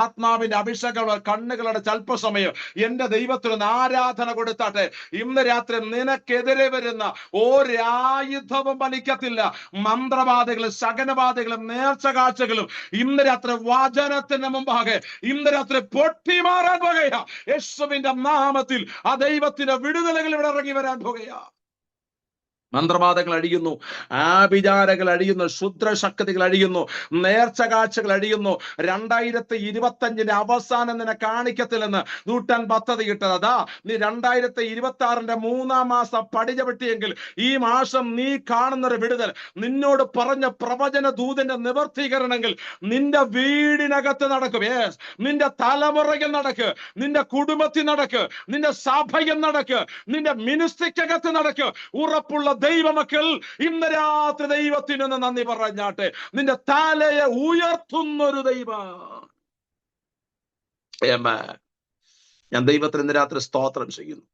ആത്മാവിന്റെ അഭിഷേകമുള്ള കണ്ണുകളുടെ അല്പസമയം എന്റെ ദൈവത്തിന് ആരാധന കൊടുത്താട്ടെ. ഇന്ന് രാത്രി നിനക്കെതിരെ വരുന്ന ഒരായുധവും ഫലിക്കത്തില്ല. മന്ത്രവാദികളും ശകനവാദികളും നേർച്ച കാഴ്ചകളും ഇന്ന് രാത്രി വചനത്തിന് മുമ്പാകെ ഇന്ന് രാത്രി പൊട്ടിമാറാൻ പോകുകയാ. യേശുവിന്റെ നാമത്തിൽ ആ ദൈവത്തിന്റെ വിടുതലുകൾ ഇവിടെ ഇറങ്ങി വരാൻ പോകുകയാ. മന്ത്രവാദങ്ങൾ അഴിയുന്നു, ആഭിചാരങ്ങൾ അഴിയുന്നു, ക്ഷുദ്രശക്തികൾ അഴിയുന്നു, നേർച്ച കാഴ്ചകൾ അഴിയുന്നു. 2025 അവസാനം നിന്നെ കാണിക്കത്തില്ലെന്ന് നൂറ്റാൻ പദ്ധതി ഇട്ടത്. അതാ നീ 2026 3-ാം മാസം പടിക വെട്ടിയെങ്കിൽ ഈ മാസം നീ കാണുന്നൊരു വിടുതൽ നിന്നോട് പറഞ്ഞ പ്രവചന ദൂതന്റെ നിവർത്തീകരണമെങ്കിൽ നിന്റെ വീടിനകത്ത് നടക്കും. നിന്റെ തലമുറയിൽ നടക്ക്, നിന്റെ കുടുംബത്തിൽ നടക്ക്, നിന്റെ സഭയിൽ നടക്ക്, നിന്റെ മിനിസ്ട്രിക്കകത്ത് നടക്ക്. ഉറപ്പുള്ള ദൈവമക്കൾ ഇന്ന് രാത്രി ദൈവത്തിനൊന്ന് നന്ദി പറഞ്ഞാട്ടെ. നിന്റെ തലയെ ഉയർത്തുന്നൊരു ദൈവം. ഞാൻ ദൈവത്തിന് ഇന്ന് രാത്രി സ്തോത്രം ചെയ്യുന്നു.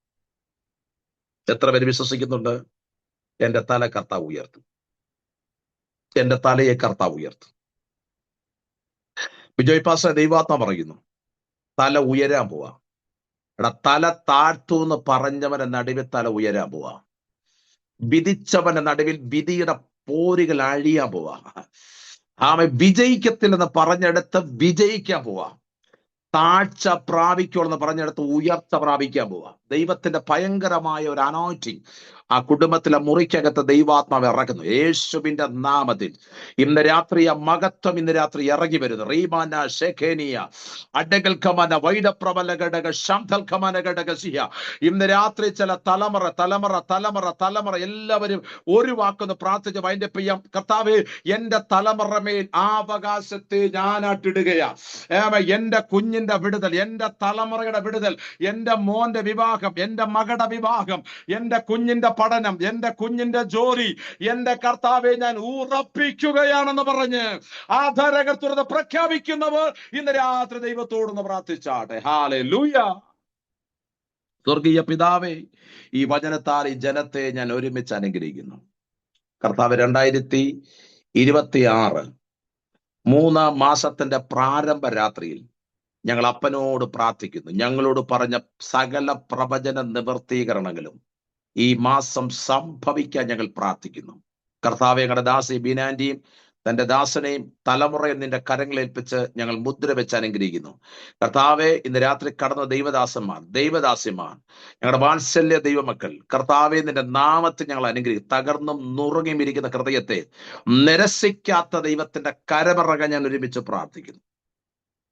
എത്ര പേര് വിശ്വസിക്കുന്നുണ്ട്? എന്റെ തല കർത്താവ് ഉയർത്തും, എന്റെ തലയെ കർത്താവ് ഉയർത്തും. വിജയ് പാസ്റ്റർ ദൈവാത്മാ പറയുന്നു, തല ഉയരാൻ പോവാ. എടാ, തല താഴ്ത്തൂന്ന് പറഞ്ഞവന്റെ നടുവിൽ തല ഉയരാൻ പോവാ. വിധിച്ചവന്റെ നടുവിൽ വിധിയുടെ പോരുകൾ അഴിയാൻ പോവാ. ആമേ, വിജയിക്കത്തില്ലെന്ന് പറഞ്ഞെടുത്ത് വിജയിക്കാൻ പോവാ. താഴ്ച പ്രാപിക്കുള്ളെന്ന് പറഞ്ഞെടുത്ത് ഉയർച്ച പ്രാപിക്കാൻ പോവാ. ദൈവത്തിന്റെ ഭയങ്കരമായ ഒരു അനോയിന്റിങ് ആ കുടുംബത്തിലെ മുറിക്കകത്ത് ദൈവാത്മാവ് ഇറക്കുന്നു യേശുവിന്റെ നാമത്തിൽ. ഇന്ന് രാത്രി ആ മഹത്വം ഇന്ന് രാത്രി ഇറങ്ങി വരുന്നു. റീമാന ഷെഖേനിയ അഡഗൽ ഖമന വൈഡപ്രബല ഘടക ശംധൽ ഖമന ഘടക സിയ. ഇന്ന് രാത്രി ചില തലമുറ തലമുറ തലമുറ തലമുറ എല്ലാവരും ഒരു വാക്കൊന്ന് പ്രാർത്ഥിച്ച് അതിന്റെ പ്രിയം കർത്താവേ, എന്റെ തലമുറ മേൽ ആ അവകാശത്തെ ഞാനാട്ടിടുകയാ. എന്റെ കുഞ്ഞിന്റെ വിടുതൽ, എന്റെ തലമുറയുടെ വിടുതൽ, എന്റെ മോന്റെ വിവാഹം, എന്റെ മകളുടെ വിവാഹം, എന്റെ കുഞ്ഞിന്റെ പഠനം, എന്റെ കുഞ്ഞിന്റെ ജോലി, എന്റെ കർത്താവെ ഞാൻ ഉറപ്പിക്കുകയാണെന്ന് പറഞ്ഞ് ആധാരകൾ തുറന്ന് പ്രഖ്യാപിക്കുന്നവർ ഇന്ന് രാത്രി ദൈവത്തോടൊന്ന് പ്രാർത്ഥിച്ചാട്ടെ. ഹല്ലേലൂയ. സ്വർഗീയ പിതാവേ, ഈ വചനത്താൽ ഈ ജനത്തെ ഞാൻ ഒരുമിച്ച് അനുഗ്രഹിക്കുന്നു. കർത്താവ് 2026 3-ാം മാസത്തിന്റെ പ്രാരംഭ രാത്രിയിൽ ഞങ്ങൾ അപ്പനോട് പ്രാർത്ഥിക്കുന്നു. ഞങ്ങളോട് പറഞ്ഞ സകല പ്രവചന നിവർത്തീകരണങ്ങളും ഈ മാസം സംഭവിക്കാൻ ഞങ്ങൾ പ്രാർത്ഥിക്കുന്നു. കർത്താവെ, ഞങ്ങളുടെ ദാസി ബീനാന്റിയും തന്റെ ദാസനെയും തലമുറയിൽ നിന്റെ കരങ്ങളേൽപ്പിച്ച് ഞങ്ങൾ മുദ്ര വെച്ച് അനുഗ്രഹിക്കുന്നു. കർത്താവെ, ഇന്ന് രാത്രി കടന്ന ദൈവദാസിമാർ, ഞങ്ങളുടെ വാത്സല്യ ദൈവമക്കൾ, കർത്താവെ, നിന്റെ നാമത്തിൽ ഞങ്ങൾ അനുഗ്രഹിക്കും. തകർന്നും നുറുങ്ങിയും ഇരിക്കുന്ന ഹൃദയത്തെ നിരസിക്കാത്ത ദൈവത്തിന്റെ കരമിറങ്ങാൻ ഞാൻ ഒരുമിച്ച് പ്രാർത്ഥിക്കുന്നു.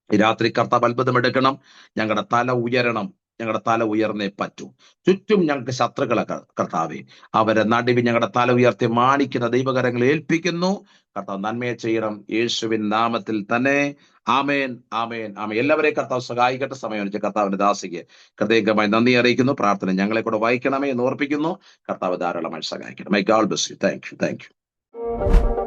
ഈ രാത്രി കർത്താവ് അത്ഭുതം എടുക്കണം. ഞങ്ങളുടെ തല ഉയരണം. ഞങ്ങളുടെ തല ഉയർന്നേ പറ്റൂ. ചുറ്റും ഞങ്ങൾക്ക് ശത്രുക്കളെ കർത്താവെ, അവരെ നടുവിൽ ഞങ്ങളുടെ തല ഉയർത്തി മാനിക്കുന്ന ദൈവകരങ്ങളെ ഏൽപ്പിക്കുന്നു. കർത്താവ് നന്മയെ ചെയ്യണം, യേശുവിൻ നാമത്തിൽ തന്നെ. ആമേൻ, ആമേൻ, ആമേൻ. എല്ലാവരെയും കർത്താവ് സഹായിക്കട്ടെ. സമയം വെച്ച് കർത്താവിന്റെ ദാസിക്ക് പ്രത്യേകമായി നന്ദി അറിയിക്കുന്നു. പ്രാർത്ഥന ഞങ്ങളെ കൂടെ വായിക്കണമേ എന്ന് ഓർപ്പിക്കുന്നു. കർത്താവ് ധാരാളമായി സഹായിക്കണം. My God bless you. Thank you.